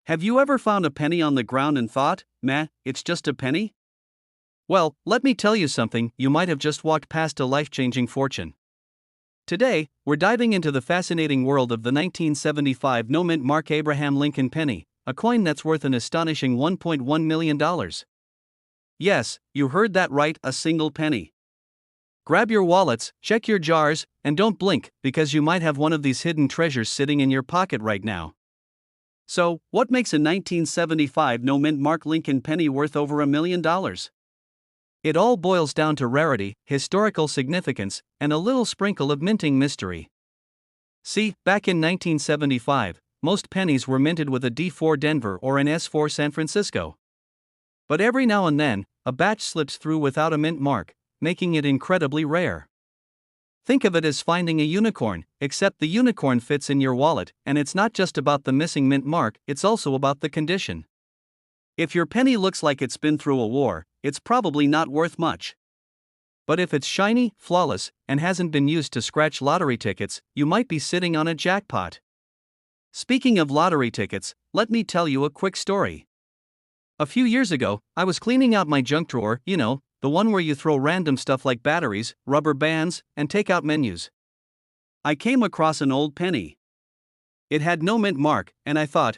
Have you ever found a penny on the ground and thought, meh, it's just a penny? Well, let me tell you something, you might have just walked past a life-changing fortune. Today, we're diving into the fascinating world of the 1975 no-mint Mark Abraham Lincoln penny, a coin that's worth an astonishing $1.1 million. Yes, you heard that right, a single penny. Grab your wallets, check your jars, and don't blink, because you might have one of these hidden treasures sitting in your pocket right now. So, what makes a 1975 no-mint Mark Lincoln penny worth over $1 million? It all boils down to rarity, historical significance, and a little sprinkle of minting mystery. See, back in 1975, most pennies were minted with a D4 Denver or an S4 San Francisco. But every now and then, a batch slips through without a mint mark, making it incredibly rare. Think of it as finding a unicorn, except the unicorn fits in your wallet, and it's not just about the missing mint mark, it's also about the condition. If your penny looks like it's been through a war, it's probably not worth much. But if it's shiny, flawless, and hasn't been used to scratch lottery tickets, you might be sitting on a jackpot. Speaking of lottery tickets, let me tell you a quick story. A few years ago, I was cleaning out my junk drawer, the one where you throw random stuff like batteries, rubber bands, and take-out menus. I came across an old penny. It had no mint mark, and I thought,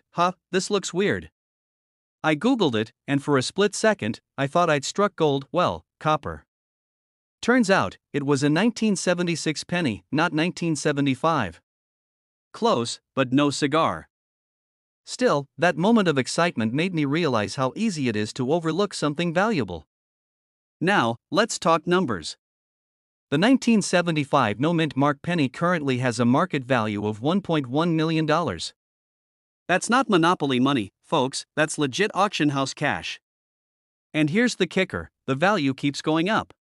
this looks weird. I googled it, and for a split second, I thought I'd struck gold, well, copper. Turns out, it was a 1976 penny, not 1975. Close, but no cigar. Still, that moment of excitement made me realize how easy it is to overlook something valuable. Now, let's talk numbers. The 1975 no-mint mark penny currently has a market value of $1.1 million. That's not monopoly money, folks, that's legit auction house cash. And here's the kicker, the value keeps going up.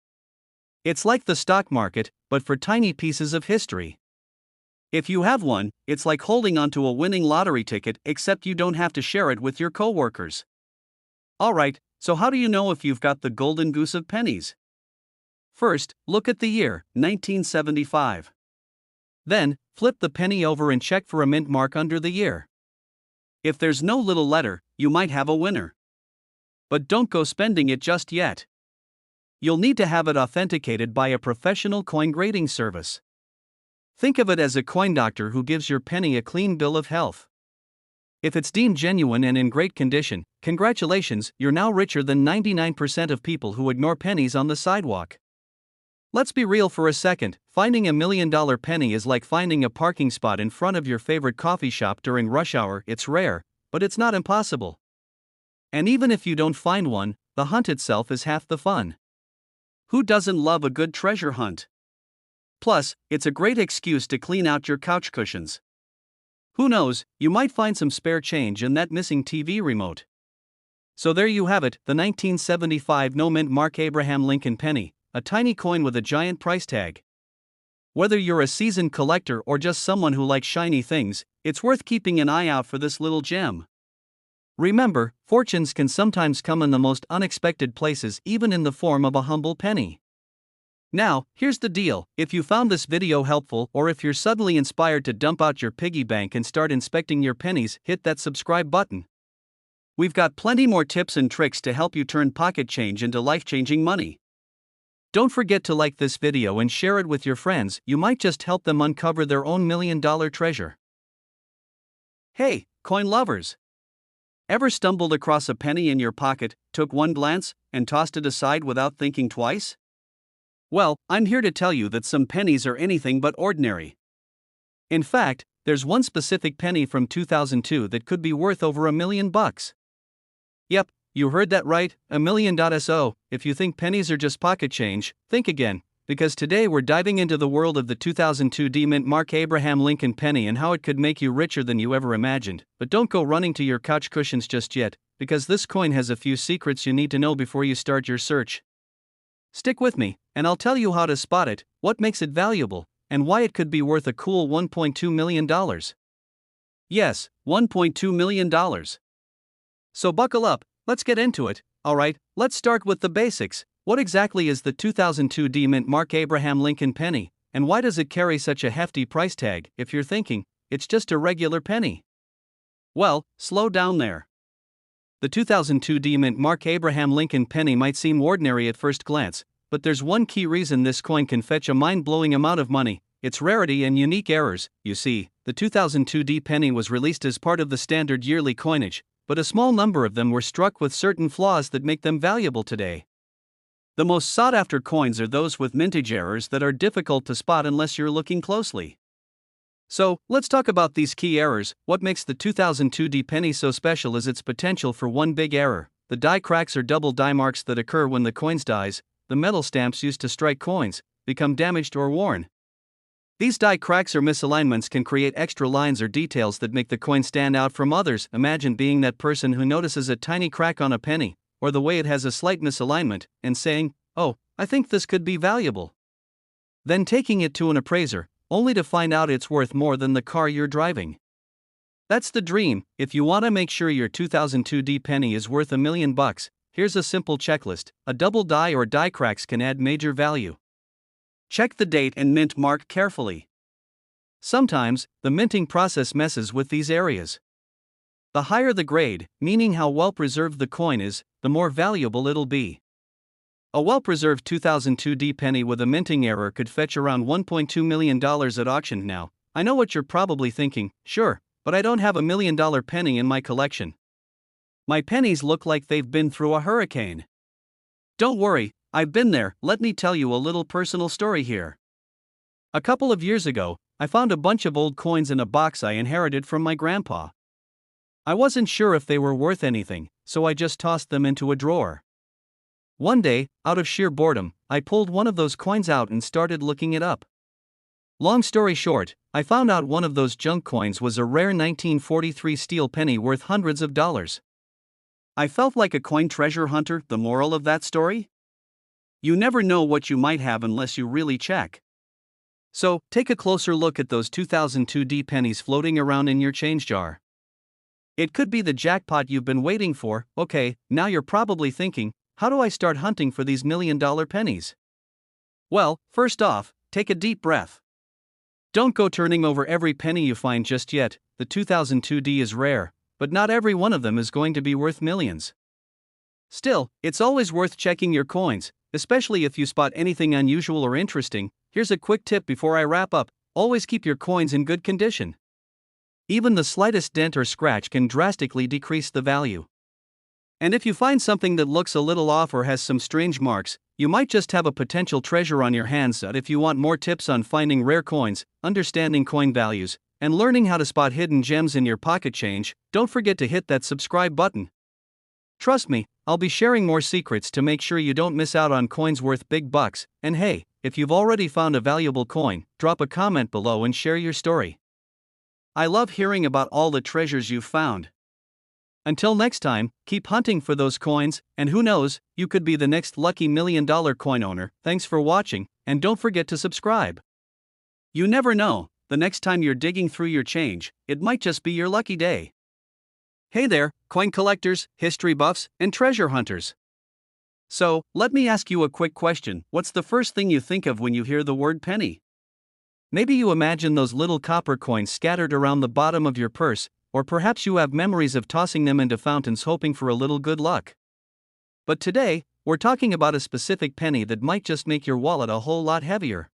It's like the stock market, but for tiny pieces of history. If you have one, it's like holding onto a winning lottery ticket, except you don't have to share it with your coworkers. Alright, so how do you know if you've got the golden goose of pennies? First, look at the year, 1975. Then, flip the penny over and check for a mint mark under the year. If there's no little letter, you might have a winner. But don't go spending it just yet. You'll need to have it authenticated by a professional coin grading service. Think of it as a coin doctor who gives your penny a clean bill of health. If it's deemed genuine and in great condition, congratulations, you're now richer than 99% of people who ignore pennies on the sidewalk. Let's be real for a second, finding $1 million penny is like finding a parking spot in front of your favorite coffee shop during rush hour. It's rare, but it's not impossible. And even if you don't find one, the hunt itself is half the fun. Who doesn't love a good treasure hunt? Plus, it's a great excuse to clean out your couch cushions. Who knows, you might find some spare change in that missing TV remote. So there you have it, the 1975 no-mint Mark Abraham Lincoln penny, a tiny coin with a giant price tag. Whether you're a seasoned collector or just someone who likes shiny things, it's worth keeping an eye out for this little gem. Remember, fortunes can sometimes come in the most unexpected places, even in the form of a humble penny. Now, here's the deal, if you found this video helpful or if you're suddenly inspired to dump out your piggy bank and start inspecting your pennies, hit that subscribe button. We've got plenty more tips and tricks to help you turn pocket change into life-changing money. Don't forget to like this video and share it with your friends, you might just help them uncover their own $1 million treasure. Hey, coin lovers! Ever stumbled across a penny in your pocket, took one glance, and tossed it aside without thinking twice? Well, I'm here to tell you that some pennies are anything but ordinary. In fact, there's one specific penny from 2002 that could be worth over $1 million. Yep, you heard that right, $1 million. So, if you think pennies are just pocket change, think again, because today we're diving into the world of the 2002 D-Mint Mark Abraham Lincoln penny and how it could make you richer than you ever imagined. But don't go running to your couch cushions just yet, because this coin has a few secrets you need to know before you start your search. Stick with me, and I'll tell you how to spot it, what makes it valuable, and why it could be worth a cool $1.2 million. Yes, $1.2 million. So buckle up, let's get into it. Alright, let's start with the basics. What exactly is the 2002 D-Mint Mark Abraham Lincoln penny, and why does it carry such a hefty price tag? If you're thinking, it's just a regular penny. Well, slow down there. The 2002 D Mint Mark Abraham Lincoln penny might seem ordinary at first glance, but there's one key reason this coin can fetch a mind-blowing amount of money: its rarity and unique errors. You see, the 2002 D penny was released as part of the standard yearly coinage, but a small number of them were struck with certain flaws that make them valuable today. The most sought-after coins are those with mintage errors that are difficult to spot unless you're looking closely. So, let's talk about these key errors. What makes the 2002 D penny so special is its potential for one big error: the die cracks or double die marks that occur when the coins dies. The metal stamps used to strike coins become damaged or worn. These die cracks or misalignments can create extra lines or details that make the coin stand out from others. Imagine being that person who notices a tiny crack on a penny, or the way it has a slight misalignment, and saying, "Oh, I think this could be valuable." Then taking it to an appraiser, only to find out it's worth more than the car you're driving. That's the dream. If you want to make sure your 2002 D penny is worth $1 million, here's a simple checklist. A double die or die cracks can add major value. Check the date and mint mark carefully. Sometimes, the minting process messes with these areas. The higher the grade, meaning how well preserved the coin is, the more valuable it'll be. A well-preserved 2002 D penny with a minting error could fetch around $1.2 million at auction now. I know what you're probably thinking: sure, but I don't have $1 million penny in my collection. My pennies look like they've been through a hurricane. Don't worry, I've been there. Let me tell you a little personal story here. A couple of years ago, I found a bunch of old coins in a box I inherited from my grandpa. I wasn't sure if they were worth anything, so I just tossed them into a drawer. One day, out of sheer boredom, I pulled one of those coins out and started looking it up. Long story short, I found out one of those junk coins was a rare 1943 steel penny worth hundreds of dollars. I felt like a coin treasure hunter. The moral of that story? You never know what you might have unless you really check. So, take a closer look at those 2002 D pennies floating around in your change jar. It could be the jackpot you've been waiting for. Okay, now you're probably thinking, how do I start hunting for these $1 million pennies? Well, first off, take a deep breath. Don't go turning over every penny you find just yet. The 2002 D is rare, but not every one of them is going to be worth millions. Still, it's always worth checking your coins, especially if you spot anything unusual or interesting. Here's a quick tip before I wrap up: always keep your coins in good condition. Even the slightest dent or scratch can drastically decrease the value. And if you find something that looks a little off or has some strange marks, you might just have a potential treasure on your hands. If you want more tips on finding rare coins, understanding coin values, and learning how to spot hidden gems in your pocket change, don't forget to hit that subscribe button. Trust me, I'll be sharing more secrets to make sure you don't miss out on coins worth big bucks. And hey, if you've already found a valuable coin, drop a comment below and share your story. I love hearing about all the treasures you've found. Until next time, keep hunting for those coins, and who knows, you could be the next lucky $1 million coin owner. Thanks for watching, and don't forget to subscribe. You never know, the next time you're digging through your change, it might just be your lucky day. Hey there, coin collectors, history buffs, and treasure hunters. So, let me ask you a quick question. What's the first thing you think of when you hear the word penny? Maybe you imagine those little copper coins scattered around the bottom of your purse, or perhaps you have memories of tossing them into fountains hoping for a little good luck. But today, we're talking about a specific penny that might just make your wallet a whole lot heavier.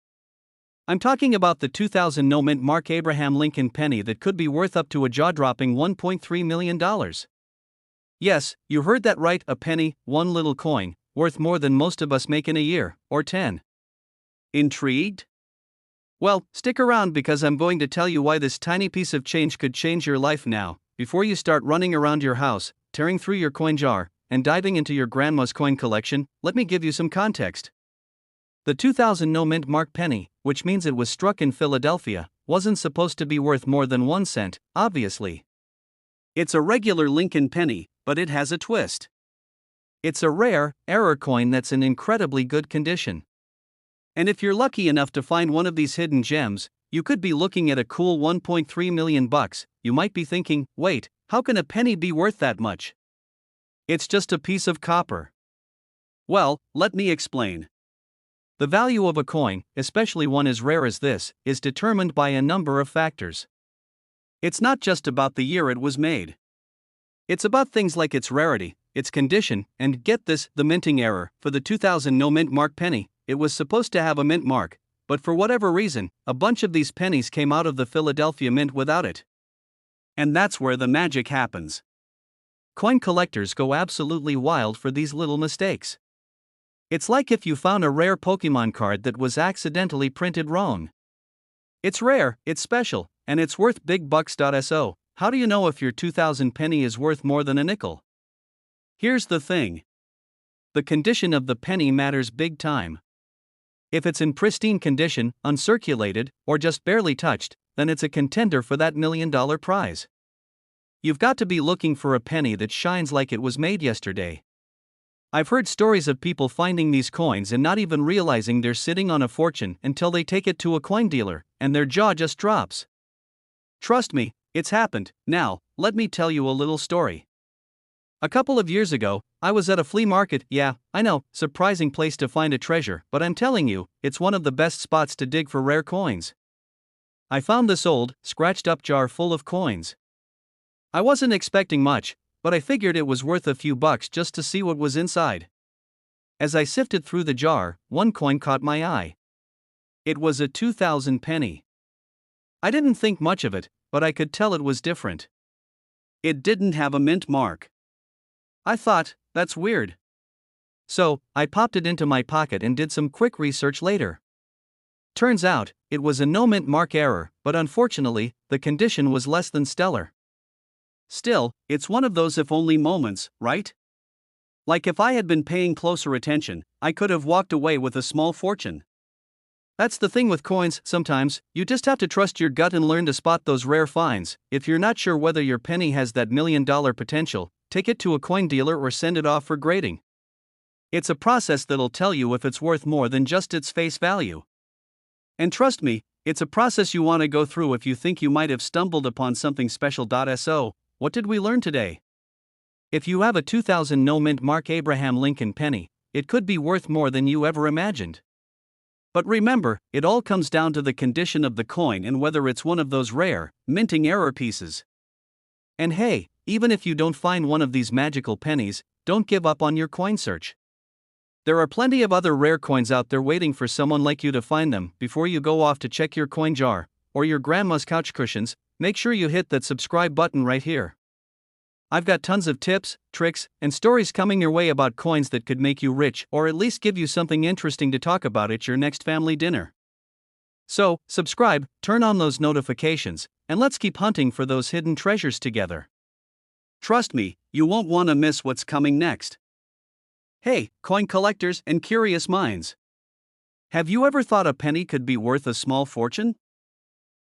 I'm talking about the 2000 No Mint Mark Abraham Lincoln penny that could be worth up to a jaw-dropping $1.3 million. Yes, you heard that right, a penny, one little coin, worth more than most of us make in a year, or 10. Intrigued? Well, stick around because I'm going to tell you why this tiny piece of change could change your life now. Before you start running around your house, tearing through your coin jar, and diving into your grandma's coin collection, let me give you some context. The 2000 No Mint Mark penny, which means it was struck in Philadelphia, wasn't supposed to be worth more than 1 cent, obviously. It's a regular Lincoln penny, but it has a twist. It's a rare, error coin that's in incredibly good condition. And if you're lucky enough to find one of these hidden gems, you could be looking at a cool $1.3 million. You might be thinking, wait, how can a penny be worth that much? It's just a piece of copper. Well, let me explain. The value of a coin, especially one as rare as this, is determined by a number of factors. It's not just about the year it was made. It's about things like its rarity, its condition, and get this, the minting error. For the 2000 no mint mark penny, it was supposed to have a mint mark, but for whatever reason, a bunch of these pennies came out of the Philadelphia Mint without it. And that's where the magic happens. Coin collectors go absolutely wild for these little mistakes. It's like if you found a rare Pokemon card that was accidentally printed wrong. It's rare, it's special, and it's worth big bucks. So, how do you know if your 2000 penny is worth more than a nickel? Here's the thing. The condition of the penny matters big time. If it's in pristine condition, uncirculated, or just barely touched, then it's a contender for that $1 million prize. You've got to be looking for a penny that shines like it was made yesterday. I've heard stories of people finding these coins and not even realizing they're sitting on a fortune until they take it to a coin dealer, and their jaw just drops. Trust me, it's happened. Now, let me tell you a little story. A couple of years ago, I was at a flea market. Yeah, I know, surprising place to find a treasure, but I'm telling you, it's one of the best spots to dig for rare coins. I found this old, scratched up jar full of coins. I wasn't expecting much, but I figured it was worth a few bucks just to see what was inside. As I sifted through the jar, one coin caught my eye. It was a 2000 penny. I didn't think much of it, but I could tell it was different. It didn't have a mint mark. I thought, that's weird. So, I popped it into my pocket and did some quick research later. Turns out, it was a no mint mark error, but unfortunately, the condition was less than stellar. Still, it's one of those if only moments, right? Like if I had been paying closer attention, I could have walked away with a small fortune. That's the thing with coins, sometimes, you just have to trust your gut and learn to spot those rare finds. If you're not sure whether your penny has that $1 million potential, take it to a coin dealer or send it off for grading. It's a process that'll tell you if it's worth more than just its face value. And trust me, it's a process you want to go through if you think you might have stumbled upon something special. So, what did we learn today? If you have a 2000 no mint mark Abraham Lincoln penny, it could be worth more than you ever imagined. But remember, it all comes down to the condition of the coin and whether it's one of those rare, minting error pieces. And hey, even if you don't find one of these magical pennies, don't give up on your coin search. There are plenty of other rare coins out there waiting for someone like you to find them. Before you go off to check your coin jar, or your grandma's couch cushions, make sure you hit that subscribe button right here. I've got tons of tips, tricks, and stories coming your way about coins that could make you rich or at least give you something interesting to talk about at your next family dinner. So, subscribe, turn on those notifications, and let's keep hunting for those hidden treasures together. Trust me, you won't want to miss what's coming next. Hey, coin collectors and curious minds. Have you ever thought a penny could be worth a small fortune?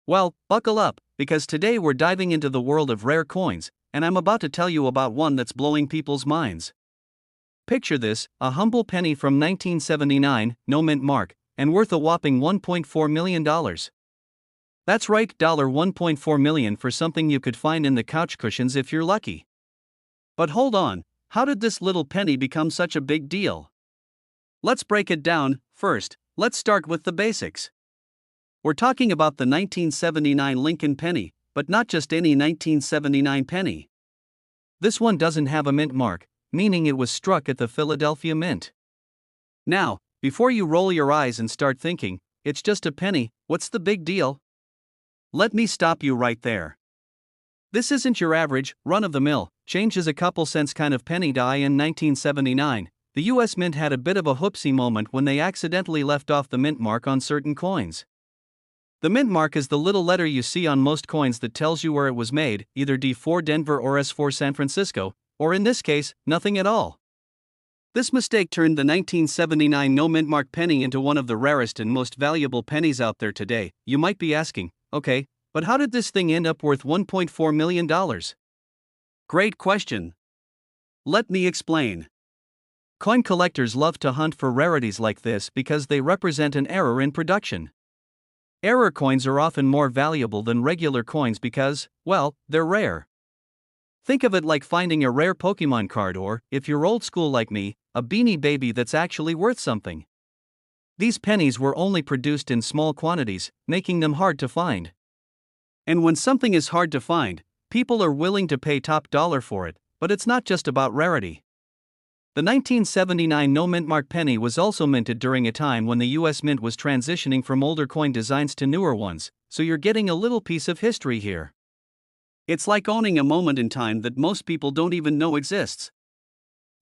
Well, buckle up, because today we're diving into the world of rare coins, and I'm about to tell you about one that's blowing people's minds. Picture this, a humble penny from 1979, no mint mark, and worth a whopping $1.4 million. That's right, $1.4 million for something you could find in the couch cushions if you're lucky. But hold on, how did this little penny become such a big deal? Let's break it down. First, let's start with the basics. We're talking about the 1979 Lincoln penny, but not just any 1979 penny. This one doesn't have a mint mark, meaning it was struck at the Philadelphia Mint. Now, before you roll your eyes and start thinking, it's just a penny, what's the big deal? Let me stop you right there. This isn't your average, run-of-the-mill, changes a couple cents kind of penny. In 1979, the US Mint had a bit of a whoopsie moment when they accidentally left off the mint mark on certain coins. The mint mark is the little letter you see on most coins that tells you where it was made, either D4 Denver or S4 San Francisco, or in this case, nothing at all. This mistake turned the 1979 no mint mark penny into one of the rarest and most valuable pennies out there today. You might be asking, okay, but how did this thing end up worth $1.4 million? Great question. Let me explain. Coin collectors love to hunt for rarities like this because they represent an error in production. Error coins are often more valuable than regular coins because, well, they're rare. Think of it like finding a rare Pokemon card or, if you're old school like me, a Beanie Baby that's actually worth something. These pennies were only produced in small quantities, making them hard to find. And when something is hard to find, people are willing to pay top dollar for it, but it's not just about rarity. The 1979 no-mint mark penny was also minted during a time when the US Mint was transitioning from older coin designs to newer ones, so you're getting a little piece of history here. It's like owning a moment in time that most people don't even know exists.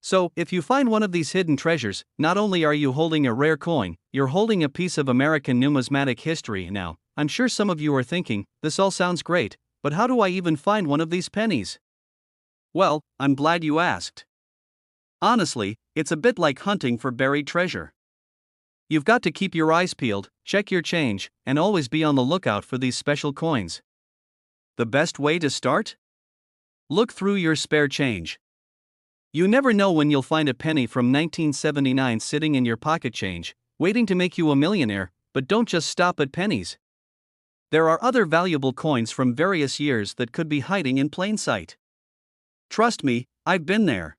So, if you find one of these hidden treasures, not only are you holding a rare coin, you're holding a piece of American numismatic history. Now, I'm sure some of you are thinking, this all sounds great, but how do I even find one of these pennies? Well, I'm glad you asked. Honestly, it's a bit like hunting for buried treasure. You've got to keep your eyes peeled, check your change, and always be on the lookout for these special coins. The best way to start? Look through your spare change. You never know when you'll find a penny from 1979 sitting in your pocket change, waiting to make you a millionaire, but don't just stop at pennies. There are other valuable coins from various years that could be hiding in plain sight. Trust me, I've been there.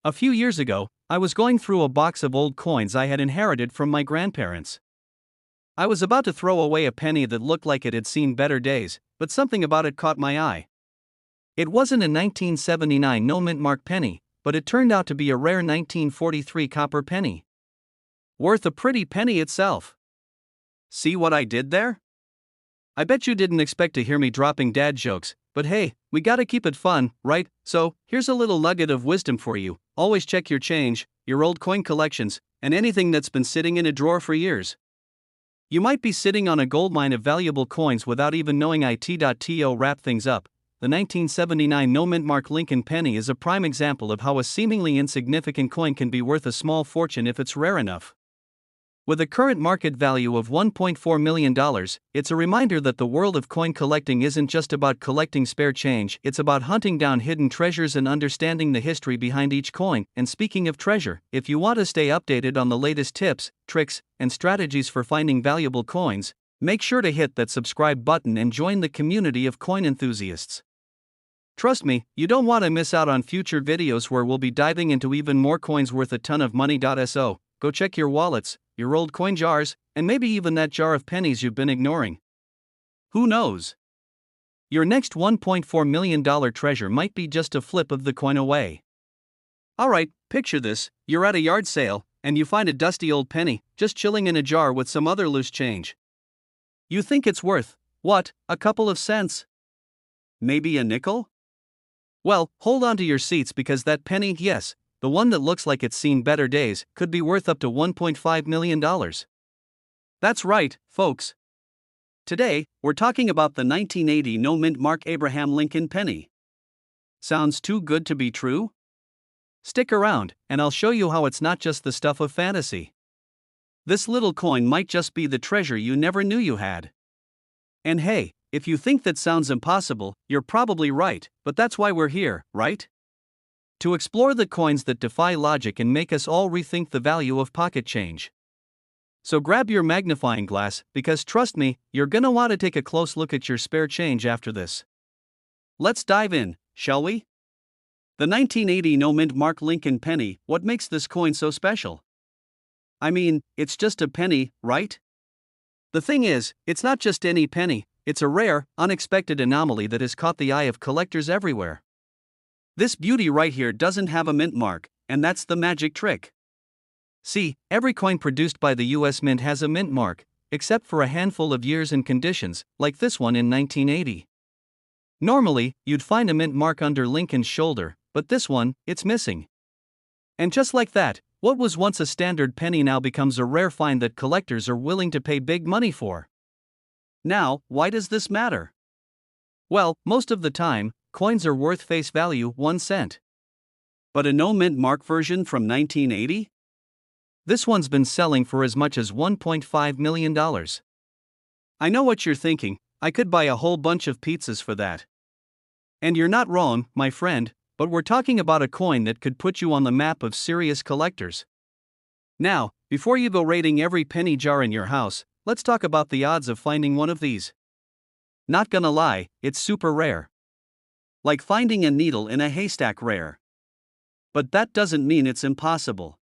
A few years ago, I was going through a box of old coins I had inherited from my grandparents. I was about to throw away a penny that looked like it had seen better days, but something about it caught my eye. It wasn't a 1979 no-mint mark penny, but it turned out to be a rare 1943 copper penny. Worth a pretty penny itself. See what I did there? I bet you didn't expect to hear me dropping dad jokes, but hey, we gotta keep it fun, right? So, here's a little nugget of wisdom for you. Always check your change, your old coin collections, and anything that's been sitting in a drawer for years. You might be sitting on a goldmine of valuable coins without even knowing it.to wrap things up. The 1979 no-mint mark Lincoln penny is a prime example of how a seemingly insignificant coin can be worth a small fortune if it's rare enough. With a current market value of $1.4 million, it's a reminder that the world of coin collecting isn't just about collecting spare change, it's about hunting down hidden treasures and understanding the history behind each coin. And speaking of treasure, if you want to stay updated on the latest tips, tricks, and strategies for finding valuable coins, make sure to hit that subscribe button and join the community of coin enthusiasts. Trust me, you don't want to miss out on future videos where we'll be diving into even more coins worth a ton of money. So, go check your wallets, your old coin jars, and maybe even that jar of pennies you've been ignoring. Who knows? Your next $1.4 million treasure might be just a flip of the coin away. Alright, picture this, you're at a yard sale, and you find a dusty old penny, just chilling in a jar with some other loose change. You think it's worth, what, a couple of cents? Maybe a nickel? Well, hold on to your seats because that penny, yes, the one that looks like it's seen better days, could be worth up to $1.5 million. That's right, folks. Today, we're talking about the 1980 no-mint mark Abraham Lincoln penny. Sounds too good to be true? Stick around, and I'll show you how it's not just the stuff of fantasy. This little coin might just be the treasure you never knew you had. And hey, if you think that sounds impossible, you're probably right, but that's why we're here, right? To explore the coins that defy logic and make us all rethink the value of pocket change. So grab your magnifying glass, because trust me, you're gonna want to take a close look at your spare change after this. Let's dive in, shall we? The 1980 no-mint mark Lincoln penny, what makes this coin so special? I mean, it's just a penny, right? The thing is, it's not just any penny, it's a rare, unexpected anomaly that has caught the eye of collectors everywhere. This beauty right here doesn't have a mint mark, and that's the magic trick. See, every coin produced by the US Mint has a mint mark, except for a handful of years and conditions, like this one in 1980. Normally, you'd find a mint mark under Lincoln's shoulder, but this one, it's missing. And just like that, what was once a standard penny now becomes a rare find that collectors are willing to pay big money for. Now, why does this matter? Well, most of the time, coins are worth face value 1 cent. But a no-mint mark version from 1980? This one's been selling for as much as $1.5 million. I know what you're thinking, I could buy a whole bunch of pizzas for that. And you're not wrong, my friend, but we're talking about a coin that could put you on the map of serious collectors. Now, before you go raiding every penny jar in your house, let's talk about the odds of finding one of these. Not gonna lie, it's super rare. Like finding a needle in a haystack rare. But that doesn't mean it's impossible.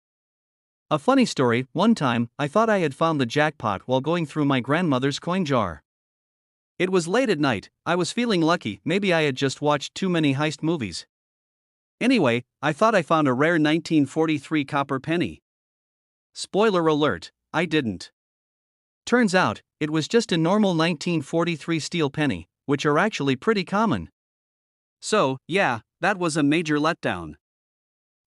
A funny story, one time, I thought I had found the jackpot while going through my grandmother's coin jar. It was late at night, I was feeling lucky, maybe I had just watched too many heist movies. Anyway, I thought I found a rare 1943 copper penny. Spoiler alert, I didn't. Turns out, it was just a normal 1943 steel penny, which are actually pretty common. So, yeah, that was a major letdown.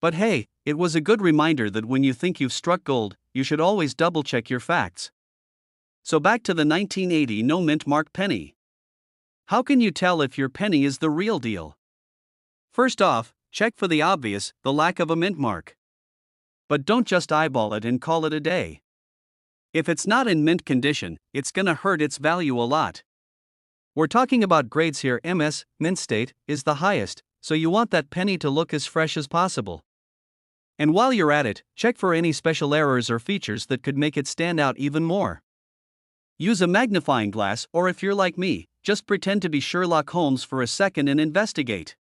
But hey, it was a good reminder that when you think you've struck gold, you should always double-check your facts. So back to the 1980 no mint mark penny. How can you tell if your penny is the real deal? First off, check for the obvious, the lack of a mint mark. But don't just eyeball it and call it a day. If it's not in mint condition, it's gonna hurt its value a lot. We're talking about grades here. MS, mint state, is the highest, so you want that penny to look as fresh as possible. And while you're at it, check for any special errors or features that could make it stand out even more. Use a magnifying glass, or if you're like me, just pretend to be Sherlock Holmes for a second and investigate.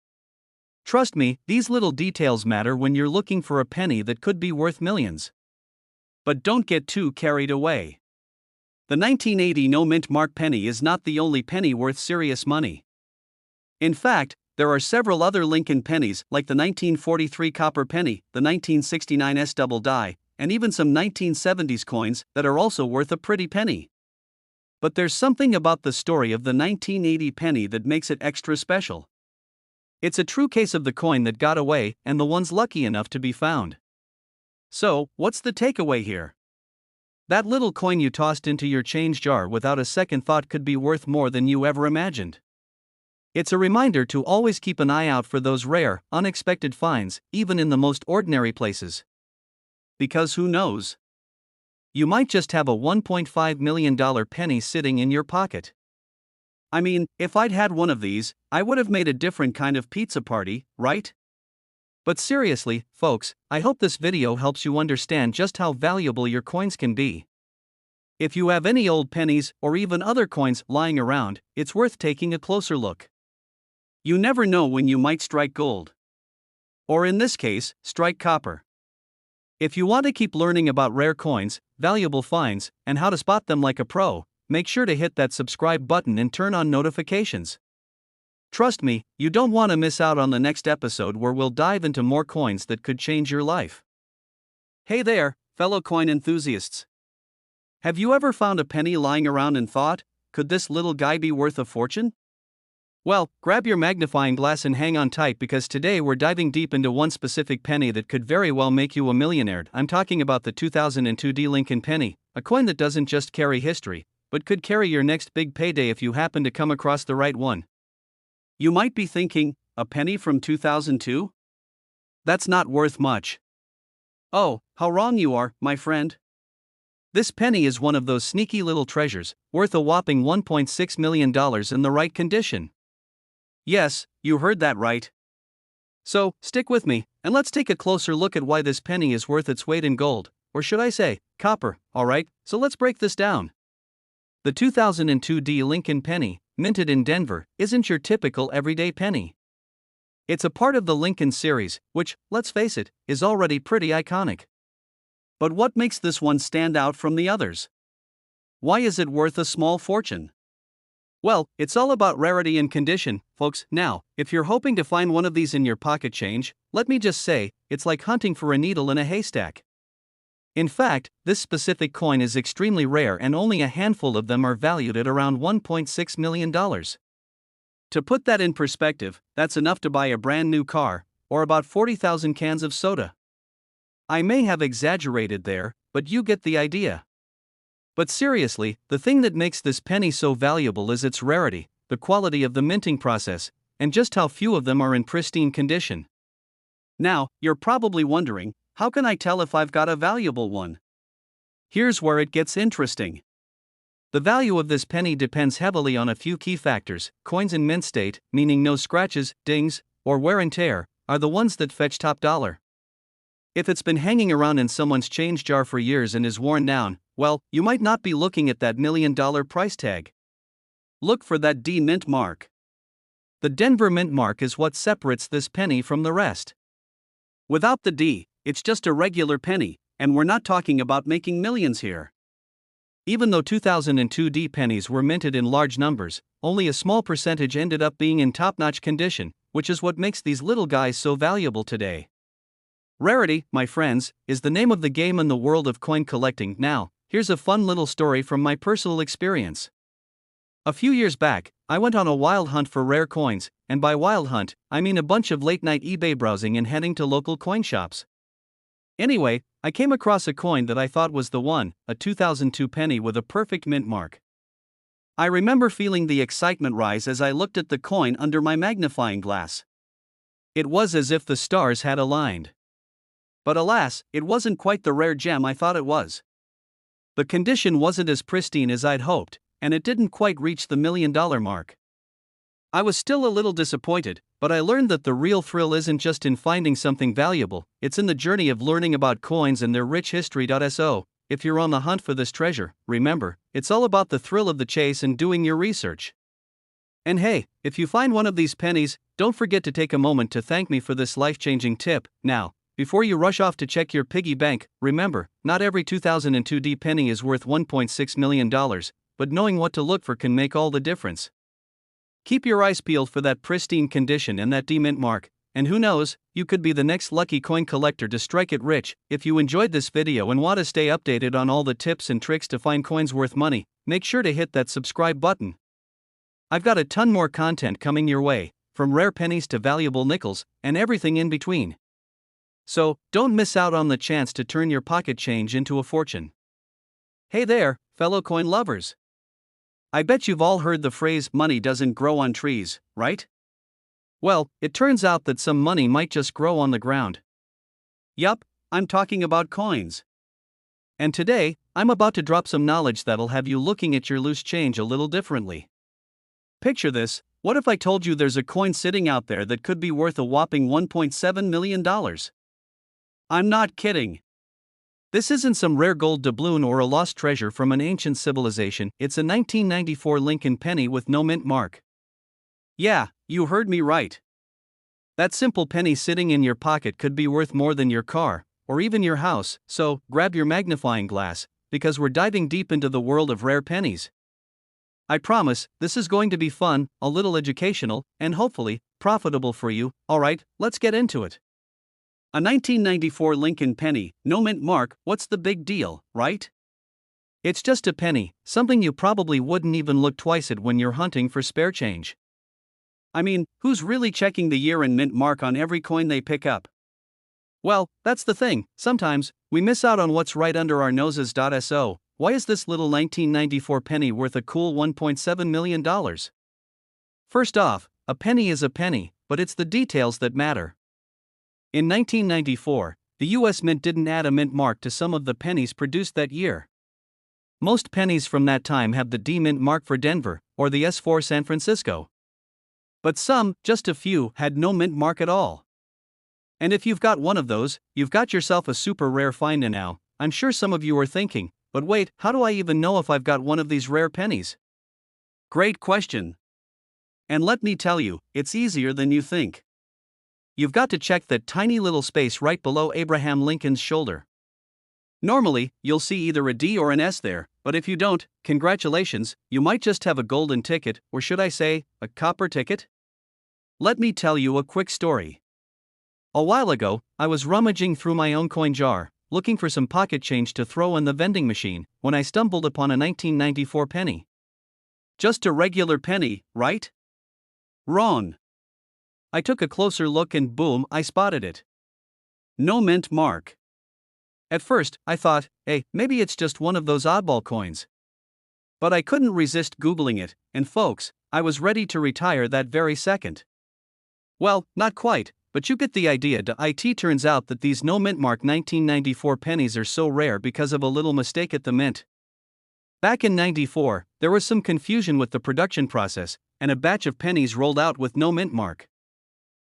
Trust me, these little details matter when you're looking for a penny that could be worth millions. But don't get too carried away. The 1980 no mint mark penny is not the only penny worth serious money. In fact, there are several other Lincoln pennies like the 1943 copper penny, the 1969 S double die, and even some 1970s coins that are also worth a pretty penny. But there's something about the story of the 1980 penny that makes it extra special. It's a true case of the coin that got away and the ones lucky enough to be found. So, what's the takeaway here? That little coin you tossed into your change jar without a second thought could be worth more than you ever imagined. It's a reminder to always keep an eye out for those rare, unexpected finds, even in the most ordinary places. Because who knows? You might just have a $1.5 million penny sitting in your pocket. I mean, if I'd had one of these, I would have made a different kind of pizza party, right? But seriously, folks, I hope this video helps you understand just how valuable your coins can be. If you have any old pennies or even other coins lying around, it's worth taking a closer look. You never know when you might strike gold. Or in this case, strike copper. If you want to keep learning about rare coins, valuable finds, and how to spot them like a pro, make sure to hit that subscribe button and turn on notifications. Trust me, you don't want to miss out on the next episode where we'll dive into more coins that could change your life. Hey there, fellow coin enthusiasts. Have you ever found a penny lying around and thought, could this little guy be worth a fortune? Well, grab your magnifying glass and hang on tight because today we're diving deep into one specific penny that could very well make you a millionaire. I'm talking about the 2002 D Lincoln penny, a coin that doesn't just carry history, but could carry your next big payday if you happen to come across the right one. You might be thinking, a penny from 2002? That's not worth much. Oh, how wrong you are, my friend. This penny is one of those sneaky little treasures, worth a whopping $1.6 million in the right condition. Yes, you heard that right. So, stick with me, and let's take a closer look at why this penny is worth its weight in gold, or should I say, copper, alright, so let's break this down. The 2002 D Lincoln penny, minted in Denver, isn't your typical everyday penny. It's a part of the Lincoln series, which, let's face it, is already pretty iconic. But what makes this one stand out from the others? Why is it worth a small fortune? Well, it's all about rarity and condition, folks. Now, if you're hoping to find one of these in your pocket change, let me just say, it's like hunting for a needle in a haystack. In fact, this specific coin is extremely rare and only a handful of them are valued at around $1.6 million. To put that in perspective, that's enough to buy a brand new car, or about 40,000 cans of soda. I may have exaggerated there, but you get the idea. But seriously, the thing that makes this penny so valuable is its rarity, the quality of the minting process, and just how few of them are in pristine condition. Now, you're probably wondering, how can I tell if I've got a valuable one? Here's where it gets interesting. The value of this penny depends heavily on a few key factors. Coins in mint state, meaning no scratches, dings, or wear and tear, are the ones that fetch top dollar. If it's been hanging around in someone's change jar for years and is worn down, well, you might not be looking at that $1 million price tag. Look for that D mint mark. The Denver mint mark is what separates this penny from the rest. Without the D, it's just a regular penny, and we're not talking about making millions here. Even though 2002 D pennies were minted in large numbers, only a small percentage ended up being in top-notch condition, which is what makes these little guys so valuable today. Rarity, my friends, is the name of the game in the world of coin collecting. Now, here's a fun little story from my personal experience. A few years back, I went on a wild hunt for rare coins, and by wild hunt, I mean a bunch of late-night eBay browsing and heading to local coin shops. Anyway, I came across a coin that I thought was the one, a 2002 penny with a perfect mint mark. I remember feeling the excitement rise as I looked at the coin under my magnifying glass. It was as if the stars had aligned. But alas, it wasn't quite the rare gem I thought it was. The condition wasn't as pristine as I'd hoped, and it didn't quite reach the $1 million mark. I was still a little disappointed, but I learned that the real thrill isn't just in finding something valuable, it's in the journey of learning about coins and their rich history. So, if you're on the hunt for this treasure, remember, it's all about the thrill of the chase and doing your research. And hey, if you find one of these pennies, don't forget to take a moment to thank me for this life-changing tip. Now, before you rush off to check your piggy bank, remember, not every 2002 penny is worth $1.6 million, but knowing what to look for can make all the difference. Keep your eyes peeled for that pristine condition and that D-mint mark, and who knows, you could be the next lucky coin collector to strike it rich. If you enjoyed this video and want to stay updated on all the tips and tricks to find coins worth money, make sure to hit that subscribe button. I've got a ton more content coming your way, from rare pennies to valuable nickels, and everything in between. So, don't miss out on the chance to turn your pocket change into a fortune. Hey there, fellow coin lovers. I bet you've all heard the phrase, money doesn't grow on trees, right? Well, it turns out that some money might just grow on the ground. Yup, I'm talking about coins. And today, I'm about to drop some knowledge that'll have you looking at your loose change a little differently. Picture this: what if I told you there's a coin sitting out there that could be worth a whopping $1.7 million? I'm not kidding. This isn't some rare gold doubloon or a lost treasure from an ancient civilization, it's a 1994 Lincoln penny with no mint mark. Yeah, you heard me right. That simple penny sitting in your pocket could be worth more than your car, or even your house, so grab your magnifying glass, because we're diving deep into the world of rare pennies. I promise, this is going to be fun, a little educational, and hopefully, profitable for you. Alright, let's get into it. A 1994 Lincoln penny, no mint mark, what's the big deal, right? It's just a penny, something you probably wouldn't even look twice at when you're hunting for spare change. I mean, who's really checking the year and mint mark on every coin they pick up? Well, that's the thing, sometimes, we miss out on what's right under our noses. So, why is this little 1994 penny worth a cool $1.7 million? First off, a penny is a penny, but it's the details that matter. In 1994, the US Mint didn't add a mint mark to some of the pennies produced that year. Most pennies from that time have the D mint mark for Denver, or the S for San Francisco. But some, just a few, had no mint mark at all. And if you've got one of those, you've got yourself a super rare find. And now, I'm sure some of you are thinking, but wait, how do I even know if I've got one of these rare pennies? Great question. And let me tell you, it's easier than you think. You've got to check that tiny little space right below Abraham Lincoln's shoulder. Normally, you'll see either a D or an S there, but if you don't, congratulations, you might just have a golden ticket, or should I say, a copper ticket? Let me tell you a quick story. A while ago, I was rummaging through my own coin jar, looking for some pocket change to throw in the vending machine, when I stumbled upon a 1994 penny. Just a regular penny, right? Wrong. I took a closer look and boom, I spotted it. No mint mark. At first, I thought, hey, maybe it's just one of those oddball coins. But I couldn't resist Googling it, and folks, I was ready to retire that very second. Well, not quite, but you get the idea. It turns out that these no mint mark 1994 pennies are so rare because of a little mistake at the mint. Back in '94, there was some confusion with the production process, and a batch of pennies rolled out with no mint mark.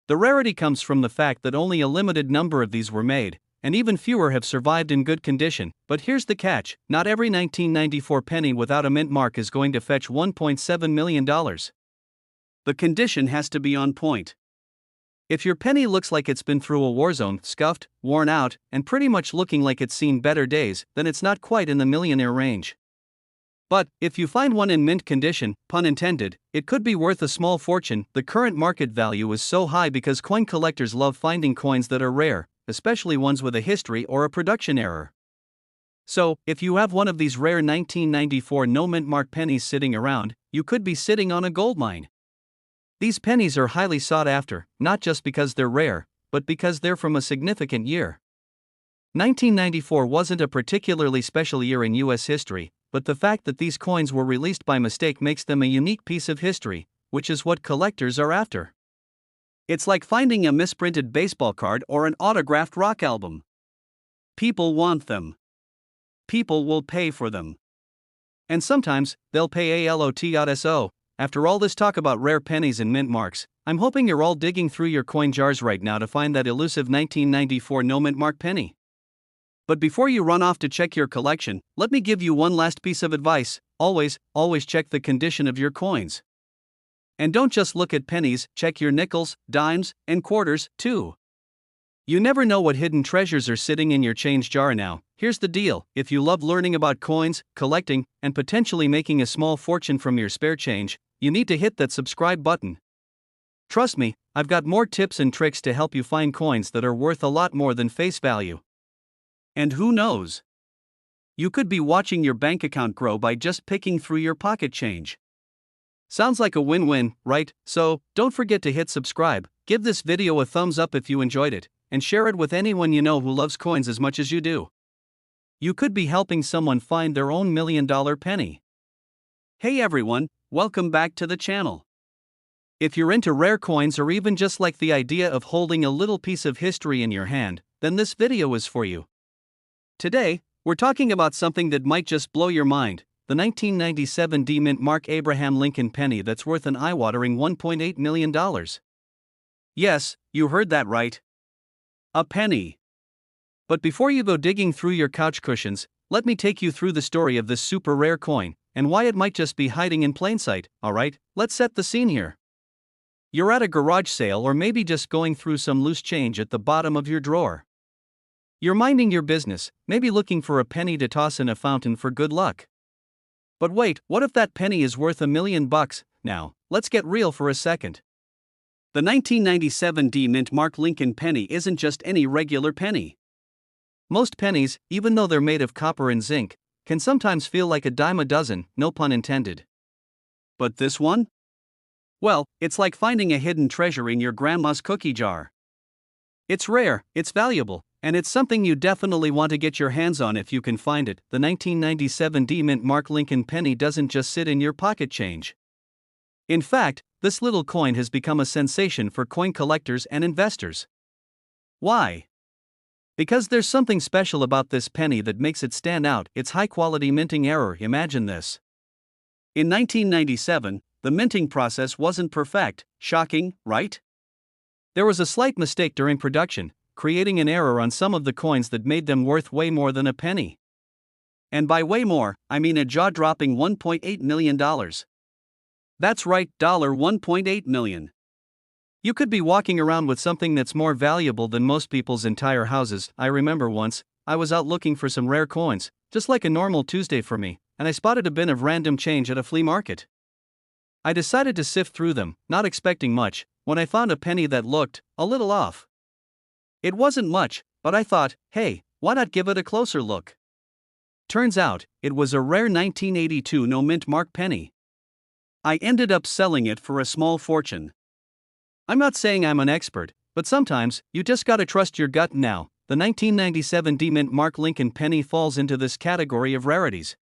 The rarity comes from the fact that only a limited number of these were made, and even fewer have survived in good condition. But here's the catch: not every 1994 penny without a mint mark is going to fetch $1.7 million. The condition has to be on point. If your penny looks like it's been through a war zone, scuffed, worn out, and pretty much looking like it's seen better days, then it's not quite in the millionaire range. But, if you find one in mint condition, pun intended, it could be worth a small fortune. The current market value is so high because coin collectors love finding coins that are rare, especially ones with a history or a production error. So, if you have one of these rare 1994 no mint mark pennies sitting around, you could be sitting on a goldmine. These pennies are highly sought after, not just because they're rare, but because they're from a significant year. 1994 wasn't a particularly special year in US history, but the fact that these coins were released by mistake makes them a unique piece of history, which is what collectors are after. It's like finding a misprinted baseball card or an autographed rock album. People want them. People will pay for them. And sometimes, they'll pay a lot. So, after all this talk about rare pennies and mint marks, I'm hoping you're all digging through your coin jars right now to find that elusive 1994 no mint mark penny. But before you run off to check your collection, let me give you one last piece of advice: always check the condition of your coins. And don't just look at pennies, check your nickels, dimes, and quarters, too. You never know what hidden treasures are sitting in your change jar. Now, here's the deal: if you love learning about coins, collecting, and potentially making a small fortune from your spare change, you need to hit that subscribe button. Trust me, I've got more tips and tricks to help you find coins that are worth a lot more than face value. And who knows? You could be watching your bank account grow by just picking through your pocket change. Sounds like a win-win, right? So, don't forget to hit subscribe, give this video a thumbs up if you enjoyed it, and share it with anyone you know who loves coins as much as you do. You could be helping someone find their own $1 million penny. Hey everyone, welcome back to the channel. If you're into rare coins or even just like the idea of holding a little piece of history in your hand, then this video is for you. Today, we're talking about something that might just blow your mind: the 1997 mint mark Abraham Lincoln penny that's worth an eye-watering $1.8 million. Yes, you heard that right. A penny. But before you go digging through your couch cushions, let me take you through the story of this super rare coin, and why it might just be hiding in plain sight. Alright, let's set the scene here. You're at a garage sale or maybe just going through some loose change at the bottom of your drawer. You're minding your business, maybe looking for a penny to toss in a fountain for good luck. But wait, what if that penny is worth $1 million? Now, let's get real for a second. The 1997 mint mark Lincoln penny isn't just any regular penny. Most pennies, even though they're made of copper and zinc, can sometimes feel like a dime a dozen, no pun intended. But this one? Well, it's like finding a hidden treasure in your grandma's cookie jar. It's rare, it's valuable, and it's something you definitely want to get your hands on if you can find it. The 1997 mint mark Lincoln penny doesn't just sit in your pocket change. In fact, this little coin has become a sensation for coin collectors and investors. Why? Because there's something special about this penny that makes it stand out: its high-quality minting error. Imagine this. In 1997, the minting process wasn't perfect. Shocking, right? There was a slight mistake during production, creating an error on some of the coins that made them worth way more than a penny. And by way more, I mean a jaw-dropping $1.8 million. That's right, $1.8 million. You could be walking around with something that's more valuable than most people's entire houses. I remember once, I was out looking for some rare coins, just like a normal Tuesday for me, and I spotted a bin of random change at a flea market. I decided to sift through them, not expecting much, when I found a penny that looked a little off. It wasn't much, but I thought, hey, why not give it a closer look? Turns out, it was a rare 1982 no mint mark penny. I ended up selling it for a small fortune. I'm not saying I'm an expert, but sometimes, you just gotta trust your gut. Now, the 1997 mint mark Lincoln penny falls into this category of rarities.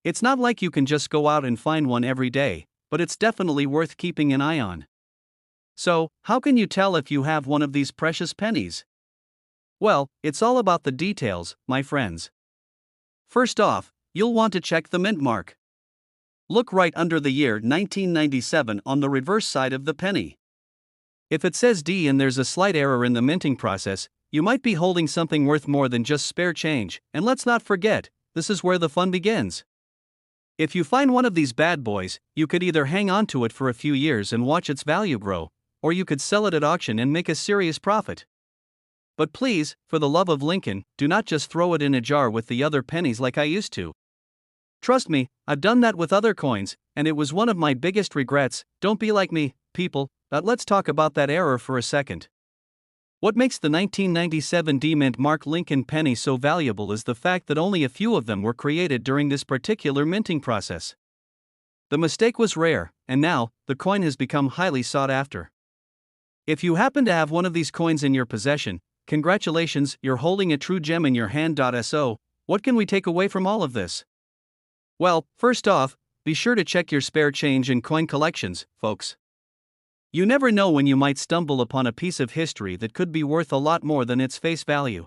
It's not like you can just go out and find one every day, but it's definitely worth keeping an eye on. So, how can you tell if you have one of these precious pennies? Well, it's all about the details, my friends. First off, you'll want to check the mint mark. Look right under the year 1997 on the reverse side of the penny. If it says D and there's a slight error in the minting process, you might be holding something worth more than just spare change. And let's not forget, this is where the fun begins. If you find one of these bad boys, you could either hang on to it for a few years and watch its value grow, or you could sell it at auction and make a serious profit. But please, for the love of Lincoln, do not just throw it in a jar with the other pennies like I used to. Trust me, I've done that with other coins, and it was one of my biggest regrets. Don't be like me, people, but let's talk about that error for a second. What makes the 1997 D-Mint Mark Lincoln penny so valuable is the fact that only a few of them were created during this particular minting process. The mistake was rare, and now, the coin has become highly sought after. If you happen to have one of these coins in your possession, congratulations, you're holding a true gem in your hand. So, what can we take away from all of this? Well, first off, be sure to check your spare change and coin collections, folks. You never know when you might stumble upon a piece of history that could be worth a lot more than its face value.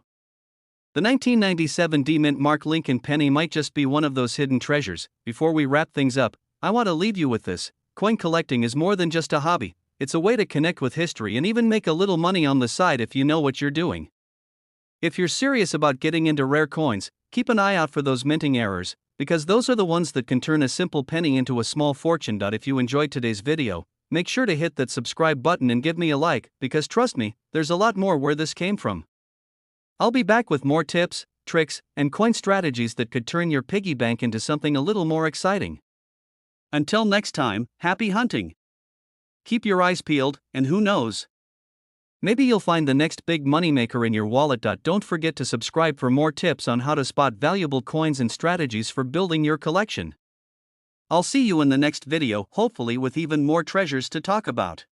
The 1997 D-Mint Mark Lincoln penny might just be one of those hidden treasures. Before we wrap things up, I want to leave you with this: coin collecting is more than just a hobby, it's a way to connect with history and even make a little money on the side if you know what you're doing. If you're serious about getting into rare coins, keep an eye out for those minting errors, because those are the ones that can turn a simple penny into a small fortune. If you enjoyed today's video, make sure to hit that subscribe button and give me a like, because trust me, there's a lot more where this came from. I'll be back with more tips, tricks, and coin strategies that could turn your piggy bank into something a little more exciting. Until next time, happy hunting! Keep your eyes peeled, and who knows? Maybe you'll find the next big moneymaker in your wallet. Don't forget to subscribe for more tips on how to spot valuable coins and strategies for building your collection. I'll see you in the next video, hopefully with even more treasures to talk about.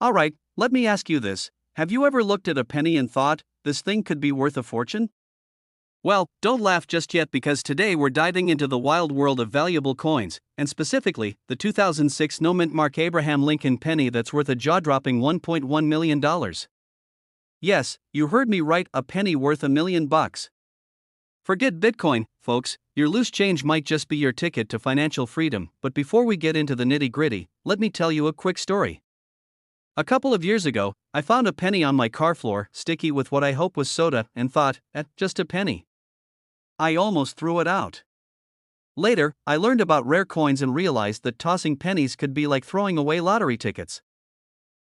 Alright, let me ask you this: have you ever looked at a penny and thought, this thing could be worth a fortune? Well, don't laugh just yet, because today we're diving into the wild world of valuable coins, and specifically, the 2006 no-mint Mark Abraham Lincoln penny that's worth a jaw-dropping $1.1 million. Yes, you heard me right, a penny worth $1 million. Forget Bitcoin, folks, your loose change might just be your ticket to financial freedom. But before we get into the nitty-gritty, let me tell you a quick story. A couple of years ago, I found a penny on my car floor, sticky with what I hope was soda, and thought, just a penny. I almost threw it out. Later, I learned about rare coins and realized that tossing pennies could be like throwing away lottery tickets.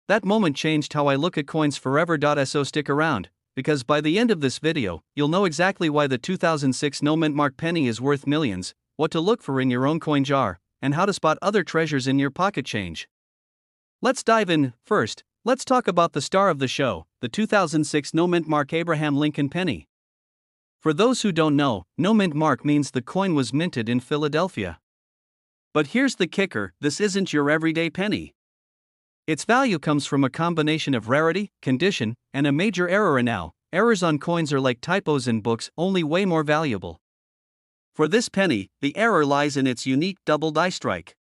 That moment changed how I look at coins forever. So stick around, because by the end of this video, you'll know exactly why the 2006 no-mint Mark penny is worth millions, what to look for in your own coin jar, and how to spot other treasures in your pocket change. Let's dive in. First, let's talk about the star of the show, the 2006 no-mint Mark Abraham Lincoln penny. For those who don't know, no-mint Mark means the coin was minted in Philadelphia. But here's the kicker: this isn't your everyday penny. Its value comes from a combination of rarity, condition, and a major error. Now, errors on coins are like typos in books, only way more valuable. For this penny, the error lies in its unique double die strike.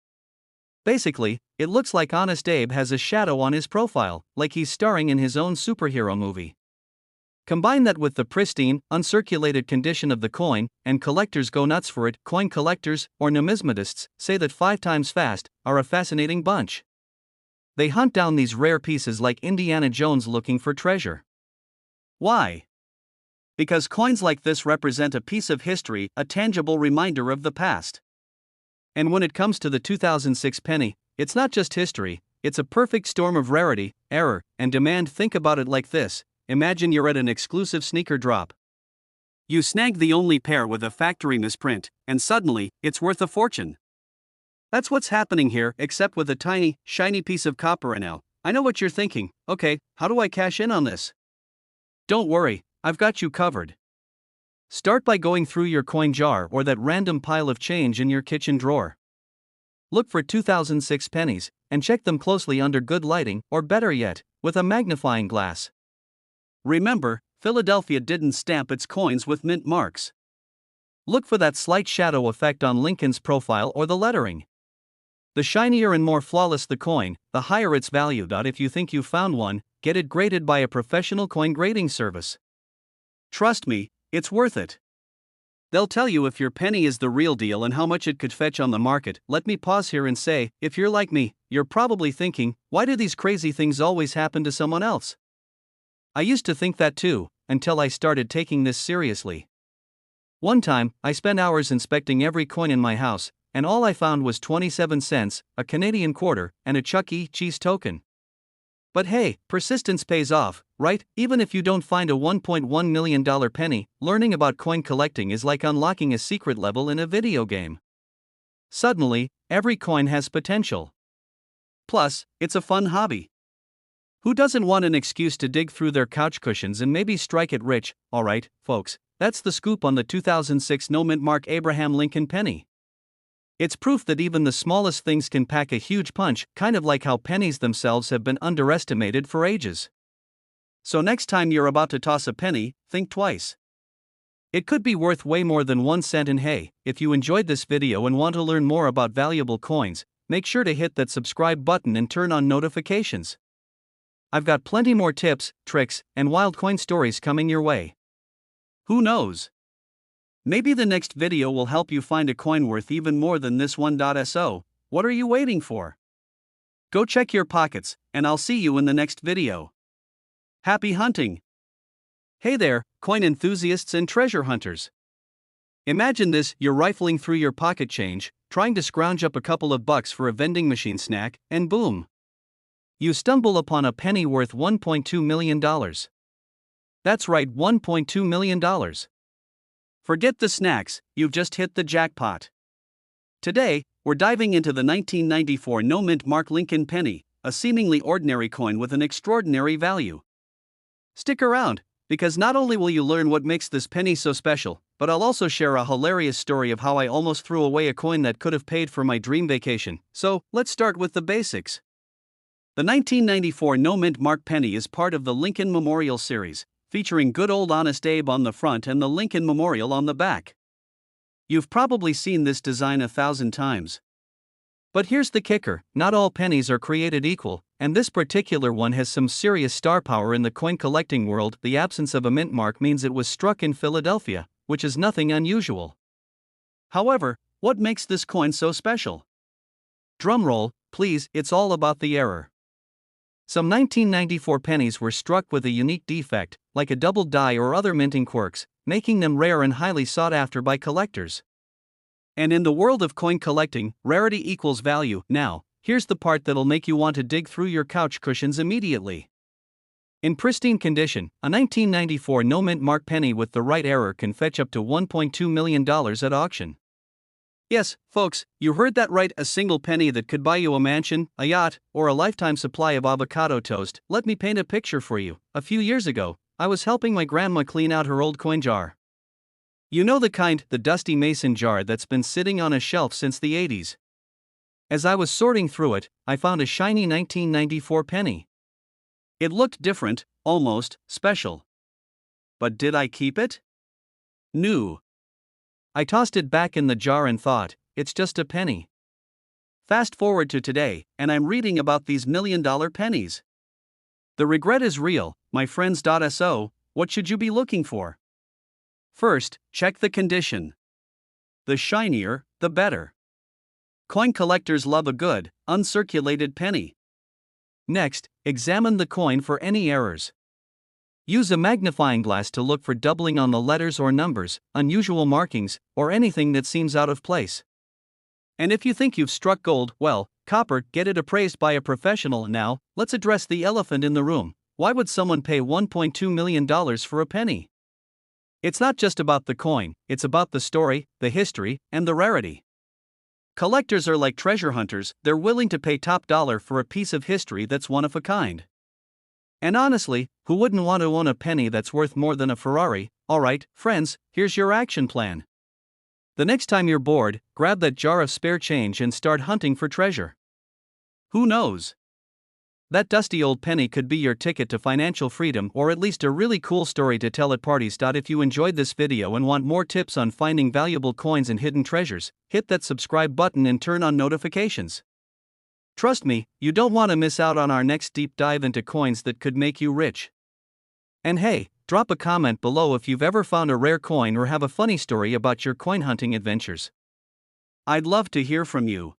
Basically, it looks like Honest Abe has a shadow on his profile, like he's starring in his own superhero movie. Combine that with the pristine, uncirculated condition of the coin, and collectors go nuts for it. Coin collectors, or numismatists, say that 5 times fast, are a fascinating bunch. They hunt down these rare pieces like Indiana Jones looking for treasure. Why? Because coins like this represent a piece of history, a tangible reminder of the past. And when it comes to the 2006 penny, it's not just history, it's a perfect storm of rarity, error, and demand. Think about it like this: imagine you're at an exclusive sneaker drop. You snag the only pair with a factory misprint, and suddenly, it's worth a fortune. That's what's happening here, except with a tiny, shiny piece of copper. Now, I know what you're thinking: okay, how do I cash in on this? Don't worry, I've got you covered. Start by going through your coin jar or that random pile of change in your kitchen drawer. Look for 2006 pennies, and check them closely under good lighting, or better yet, with a magnifying glass. Remember, Philadelphia didn't stamp its coins with mint marks. Look for that slight shadow effect on Lincoln's profile or the lettering. The shinier and more flawless the coin, the higher its value. If you think you found one, get it graded by a professional coin grading service. Trust me, it's worth it. They'll tell you if your penny is the real deal and how much it could fetch on the market. Let me pause here and say, if you're like me, you're probably thinking, why do these crazy things always happen to someone else? I used to think that too, until I started taking this seriously. One time, I spent hours inspecting every coin in my house, and all I found was 27 cents, a Canadian quarter, and a Chuck E. Cheese token. But hey, persistence pays off, right? Even if you don't find a $1.1 million penny, learning about coin collecting is like unlocking a secret level in a video game. Suddenly, every coin has potential. Plus, it's a fun hobby. Who doesn't want an excuse to dig through their couch cushions and maybe strike it rich? Alright, folks, that's the scoop on the 2006 no-mint mark Abraham Lincoln penny. It's proof that even the smallest things can pack a huge punch, kind of like how pennies themselves have been underestimated for ages. So next time you're about to toss a penny, think twice. It could be worth way more than 1 cent, and hey, if you enjoyed this video and want to learn more about valuable coins, make sure to hit that subscribe button and turn on notifications. I've got plenty more tips, tricks, and wild coin stories coming your way. Who knows? Maybe the next video will help you find a coin worth even more than this one. So, what are you waiting for? Go check your pockets, and I'll see you in the next video. Happy hunting! Hey there, coin enthusiasts and treasure hunters. Imagine this: you're rifling through your pocket change, trying to scrounge up a couple of bucks for a vending machine snack, and boom! You stumble upon a penny worth $1.2 million. That's right, $1.2 million. Forget the snacks, you've just hit the jackpot. Today, we're diving into the 1994 no-mint mark Lincoln penny, a seemingly ordinary coin with an extraordinary value. Stick around, because not only will you learn what makes this penny so special, but I'll also share a hilarious story of how I almost threw away a coin that could have paid for my dream vacation. So, let's start with the basics. The 1994 no-mint mark penny is part of the Lincoln Memorial series, featuring good old Honest Abe on the front and the Lincoln Memorial on the back. You've probably seen this design 1,000 times. But here's the kicker: not all pennies are created equal, and this particular one has some serious star power in the coin collecting world. The absence of a mint mark means it was struck in Philadelphia, which is nothing unusual. However, what makes this coin so special? Drumroll, please, it's all about the error. Some 1994 pennies were struck with a unique defect, like a double die or other minting quirks, making them rare and highly sought after by collectors. And in the world of coin collecting, rarity equals value. Now, here's the part that'll make you want to dig through your couch cushions immediately. In pristine condition, a 1994 no-mint mark penny with the right error can fetch up to $1.2 million at auction. Yes, folks, you heard that right, a single penny that could buy you a mansion, a yacht, or a lifetime supply of avocado toast. Let me paint a picture for you. A few years ago, I was helping my grandma clean out her old coin jar. You know the kind, the dusty mason jar that's been sitting on a shelf since the 80s. As I was sorting through it, I found a shiny 1994 penny. It looked different, almost special. But did I keep it? No. I tossed it back in the jar and thought, it's just a penny. Fast forward to today, and I'm reading about these million-dollar pennies. The regret is real, my friends. So, what should you be looking for? First, check the condition. The shinier, the better. Coin collectors love a good, uncirculated penny. Next, examine the coin for any errors. Use a magnifying glass to look for doubling on the letters or numbers, unusual markings, or anything that seems out of place. And if you think you've struck gold, well, copper, get it appraised by a professional. Now, let's address the elephant in the room. Why would someone pay $1.2 million for a penny? It's not just about the coin, it's about the story, the history, and the rarity. Collectors are like treasure hunters, they're willing to pay top dollar for a piece of history that's one of a kind. And honestly, who wouldn't want to own a penny that's worth more than a Ferrari? Alright, friends, here's your action plan. The next time you're bored, grab that jar of spare change and start hunting for treasure. Who knows? That dusty old penny could be your ticket to financial freedom, or at least a really cool story to tell at parties. If you enjoyed this video and want more tips on finding valuable coins and hidden treasures, hit that subscribe button and turn on notifications. Trust me, you don't want to miss out on our next deep dive into coins that could make you rich. And hey, drop a comment below if you've ever found a rare coin or have a funny story about your coin hunting adventures. I'd love to hear from you.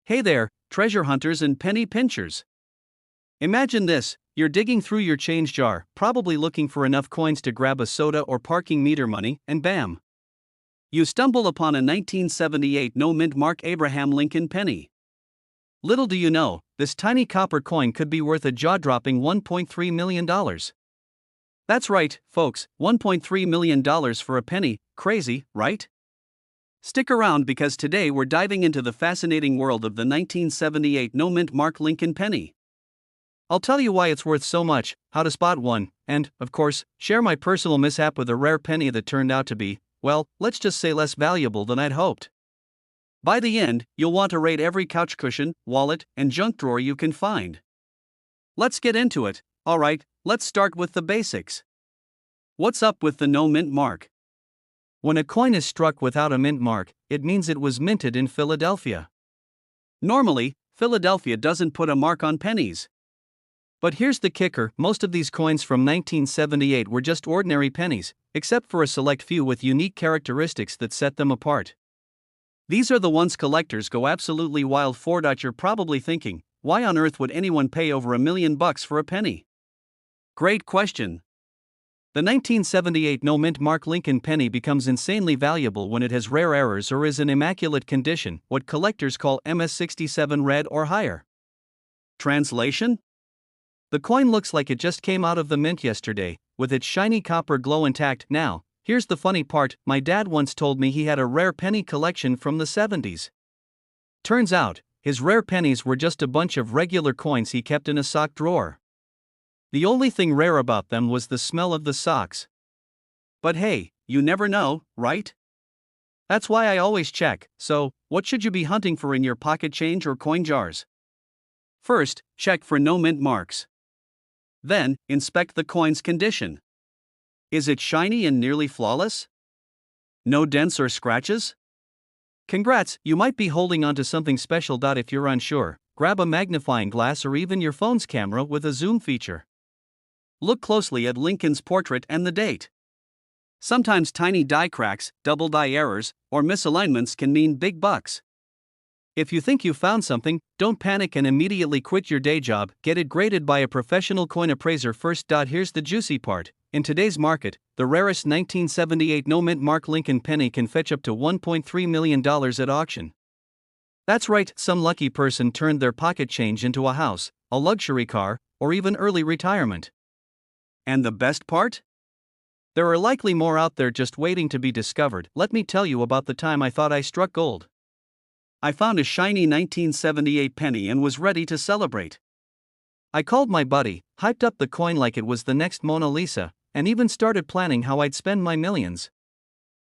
Hey there, treasure hunters and penny pinchers. Imagine this: you're digging through your change jar, probably looking for enough coins to grab a soda or parking meter money, and bam! You stumble upon a 1978 no-mint mark Abraham Lincoln penny. Little do you know, this tiny copper coin could be worth a jaw-dropping $1.3 million. That's right, folks, $1.3 million for a penny. Crazy, right? Stick around because today we're diving into the fascinating world of the 1978 no-mint mark Lincoln penny. I'll tell you why it's worth so much, how to spot one, and, of course, share my personal mishap with a rare penny that turned out to be, well, let's just say less valuable than I'd hoped. By the end, you'll want to rate every couch cushion, wallet, and junk drawer you can find. Let's get into it. Alright, let's start with the basics. What's up with the no mint mark? When a coin is struck without a mint mark, it means it was minted in Philadelphia. Normally, Philadelphia doesn't put a mark on pennies. But here's the kicker, most of these coins from 1978 were just ordinary pennies, except for a select few with unique characteristics that set them apart. These are the ones collectors go absolutely wild for. You're probably thinking, why on earth would anyone pay over $1 million for a penny? Great question. The 1978 no-mint mark Lincoln penny becomes insanely valuable when it has rare errors or is in immaculate condition, what collectors call MS67 red or higher. Translation? The coin looks like it just came out of the mint yesterday, with its shiny copper glow intact. Now, here's the funny part, my dad once told me he had a rare penny collection from the 70s. Turns out, his rare pennies were just a bunch of regular coins he kept in a sock drawer. The only thing rare about them was the smell of the socks. But hey, you never know, right? That's why I always check. So, what should you be hunting for in your pocket change or coin jars? First, check for no mint marks. Then, inspect the coin's condition. Is it shiny and nearly flawless? No dents or scratches? Congrats, you might be holding onto something special. If you're unsure, grab a magnifying glass or even your phone's camera with a zoom feature. Look closely at Lincoln's portrait and the date. Sometimes tiny die cracks, double die errors, or misalignments can mean big bucks. If you think you found something, don't panic and immediately quit your day job, get it graded by a professional coin appraiser first. Here's the juicy part. In today's market, the rarest 1978 no-mint mark Lincoln penny can fetch up to $1.3 million at auction. That's right, some lucky person turned their pocket change into a house, a luxury car, or even early retirement. And the best part? There are likely more out there just waiting to be discovered. Let me tell you about the time I thought I struck gold. I found a shiny 1978 penny and was ready to celebrate. I called my buddy, hyped up the coin like it was the next Mona Lisa, and even started planning how I'd spend my millions.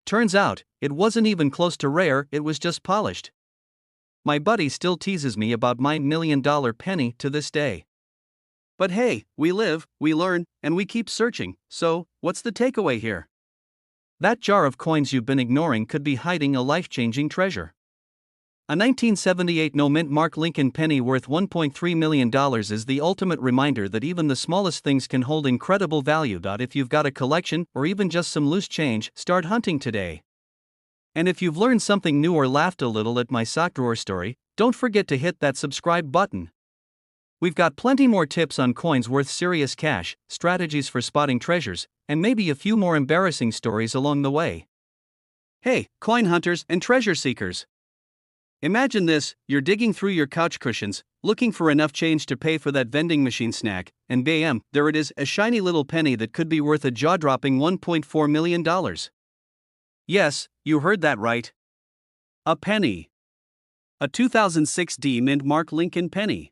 Turns out, it wasn't even close to rare, it was just polished. My buddy still teases me about my $1 million penny to this day. But hey, we live, we learn, and we keep searching, so, what's the takeaway here? That jar of coins you've been ignoring could be hiding a life-changing treasure. A 1978 no-mint mark Lincoln penny worth $1.3 million is the ultimate reminder that even the smallest things can hold incredible value. If you've got a collection, or even just some loose change, start hunting today. And if you've learned something new or laughed a little at my sock drawer story, don't forget to hit that subscribe button. We've got plenty more tips on coins worth serious cash, strategies for spotting treasures, and maybe a few more embarrassing stories along the way. Hey, coin hunters and treasure seekers! Imagine this, you're digging through your couch cushions, looking for enough change to pay for that vending machine snack, and bam, there it is, a shiny little penny that could be worth a jaw-dropping $1.4 million. Yes, you heard that right. A penny. A 2006 mint mark Lincoln penny.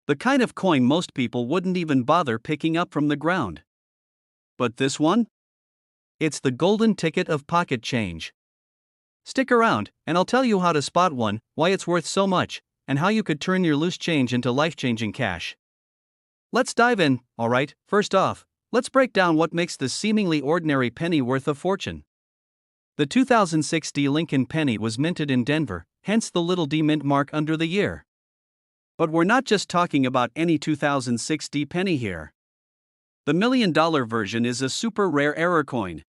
The kind of coin most people wouldn't even bother picking up from the ground. But this one? It's the golden ticket of pocket change. Stick around, and I'll tell you how to spot one, why it's worth so much, and how you could turn your loose change into life-changing cash. Let's dive in, alright. First off, let's break down what makes this seemingly ordinary penny worth a fortune. The 2006 Lincoln penny was minted in Denver, hence the little D mint mark under the year. But we're not just talking about any 2006 penny here. The $1 million version is a super rare error coin.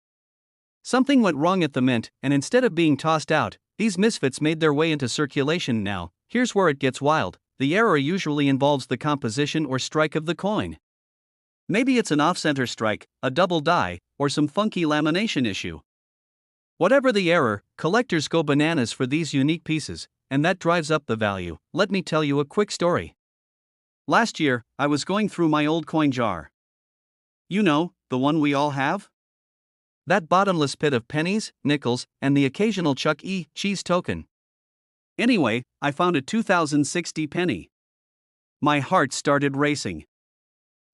Something went wrong at the mint, and instead of being tossed out, these misfits made their way into circulation. Now, here's where it gets wild. The error usually involves the composition or strike of the coin. Maybe it's an off-center strike, a double die, or some funky lamination issue. Whatever the error, collectors go bananas for these unique pieces, and that drives up the value. Let me tell you a quick story. Last year, I was going through my old coin jar. You know, the one we all have? That bottomless pit of pennies, nickels, and the occasional Chuck E. Cheese token. Anyway, I found a 2060 penny. My heart started racing.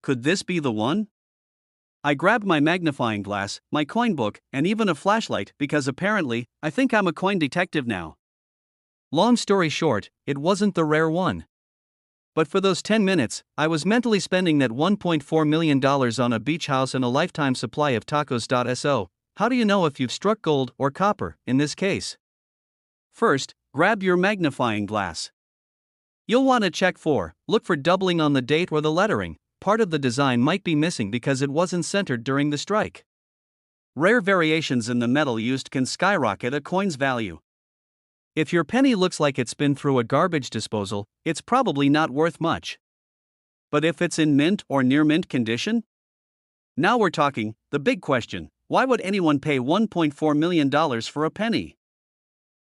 Could this be the one? I grabbed my magnifying glass, my coin book, and even a flashlight because apparently, I think I'm a coin detective now. Long story short, it wasn't the rare one. But for those 10 minutes, I was mentally spending that $1.4 million on a beach house and a lifetime supply of tacos. So, how do you know if you've struck gold or copper in this case? First, grab your magnifying glass. You'll want to look for doubling on the date or the lettering. Part of the design might be missing because it wasn't centered during the strike. Rare variations in the metal used can skyrocket a coin's value. If your penny looks like it's been through a garbage disposal, it's probably not worth much. But if it's in mint or near mint condition? Now we're talking. The big question: why would anyone pay $1.4 million for a penny?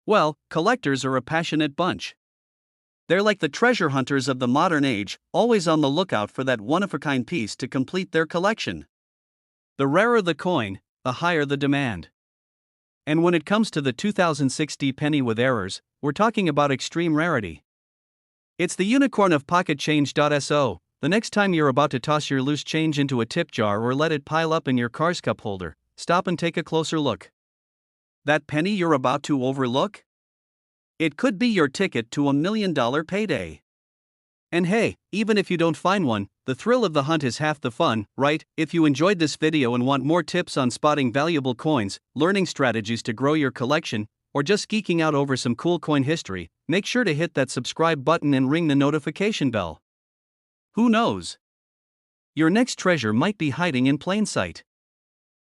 Well, collectors are a passionate bunch. They're like the treasure hunters of the modern age, always on the lookout for that one-of-a-kind piece to complete their collection. The rarer the coin, the higher the demand. And when it comes to the 2060 penny with errors, we're talking about extreme rarity. It's the unicorn of pocket change. So, the next time you're about to toss your loose change into a tip jar or let it pile up in your car's cup holder, stop and take a closer look. That penny you're about to overlook? It could be your ticket to $1 million payday. And hey, even if you don't find one, the thrill of the hunt is half the fun, right? If you enjoyed this video and want more tips on spotting valuable coins, learning strategies to grow your collection, or just geeking out over some cool coin history, make sure to hit that subscribe button and ring the notification bell. Who knows? Your next treasure might be hiding in plain sight.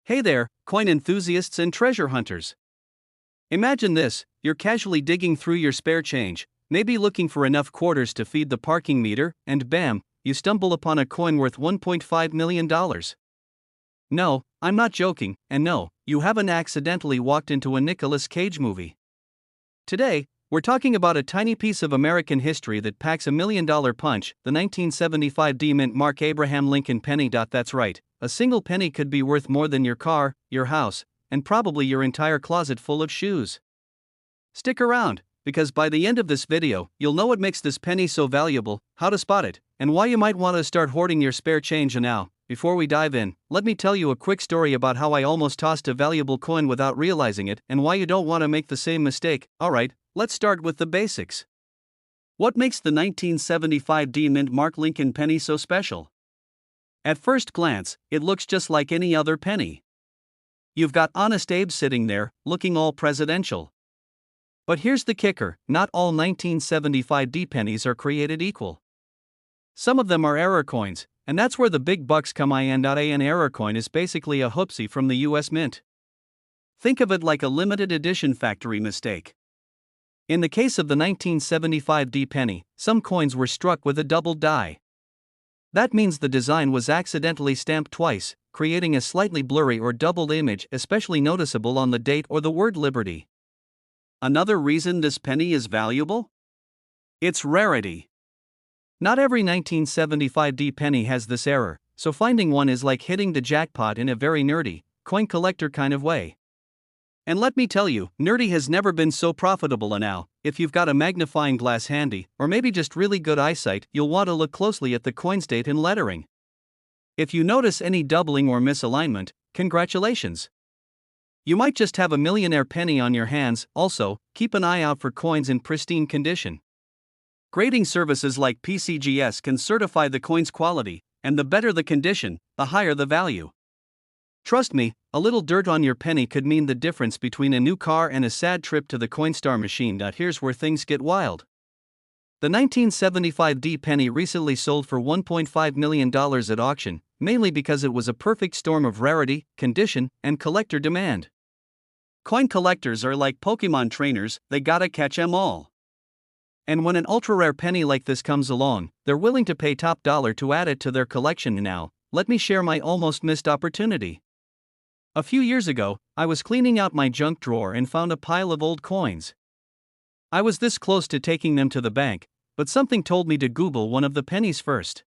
Hey there, coin enthusiasts and treasure hunters. Imagine this: you're casually digging through your spare change, maybe looking for enough quarters to feed the parking meter, and bam, you stumble upon a coin worth $1.5 million. No, I'm not joking, and no, you haven't accidentally walked into a Nicolas Cage movie. Today, we're talking about a tiny piece of American history that packs $1 million punch, the 1975 D Mint Mark Abraham Lincoln penny. That's right, a single penny could be worth more than your car, your house, and probably your entire closet full of shoes. Stick around, because by the end of this video, you'll know what makes this penny so valuable, how to spot it, and why you might want to start hoarding your spare change. And now, before we dive in, let me tell you a quick story about how I almost tossed a valuable coin without realizing it and why you don't want to make the same mistake. Alright, let's start with the basics. What makes the 1975 D Mint Mark Lincoln penny so special? At first glance, it looks just like any other penny. You've got Honest Abe sitting there, looking all presidential. But here's the kicker: not all 1975 D pennies are created equal. Some of them are error coins, and that's where the big bucks come in. An error coin is basically a hoopsie from the US Mint. Think of it like a limited edition factory mistake. In the case of the 1975 D penny, some coins were struck with a double die. That means the design was accidentally stamped twice, creating a slightly blurry or doubled image, especially noticeable on the date or the word Liberty. Another reason this penny is valuable? Its rarity. Not every 1975 D penny has this error, so finding one is like hitting the jackpot in a very nerdy, coin collector kind of way. And let me tell you, nerdy has never been so profitable. And now, if you've got a magnifying glass handy, or maybe just really good eyesight, you'll want to look closely at the coin's date and lettering. If you notice any doubling or misalignment, congratulations. You might just have a millionaire penny on your hands. Also, keep an eye out for coins in pristine condition. Grading services like PCGS can certify the coin's quality, and the better the condition, the higher the value. Trust me, a little dirt on your penny could mean the difference between a new car and a sad trip to the Coinstar machine. Here's where things get wild. The 1975 D penny recently sold for $1.5 million at auction, mainly because it was a perfect storm of rarity, condition, and collector demand. Coin collectors are like Pokemon trainers, they gotta catch 'em all. And when an ultra-rare penny like this comes along, they're willing to pay top dollar to add it to their collection. Now, let me share my almost missed opportunity. A few years ago, I was cleaning out my junk drawer and found a pile of old coins. I was this close to taking them to the bank, but something told me to Google one of the pennies first.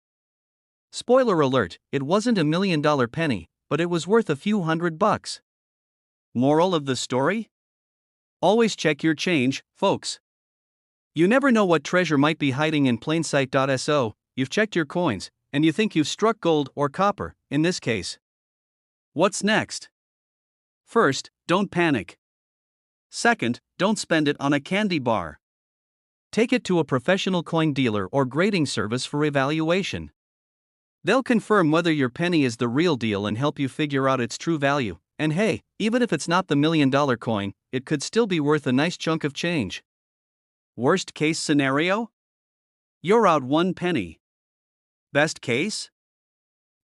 Spoiler alert, it wasn't $1 million penny, but it was worth a few $100. Moral of the story? Always check your change, folks. You never know what treasure might be hiding in plain sight. So, you've checked your coins, and you think you've struck gold or copper, in this case. What's next? First, don't panic. Second, don't spend it on a candy bar. Take it to a professional coin dealer or grading service for evaluation. They'll confirm whether your penny is the real deal and help you figure out its true value. And hey, even if it's not the $1 million coin, it could still be worth a nice chunk of change. Worst case scenario? You're out one penny. Best case?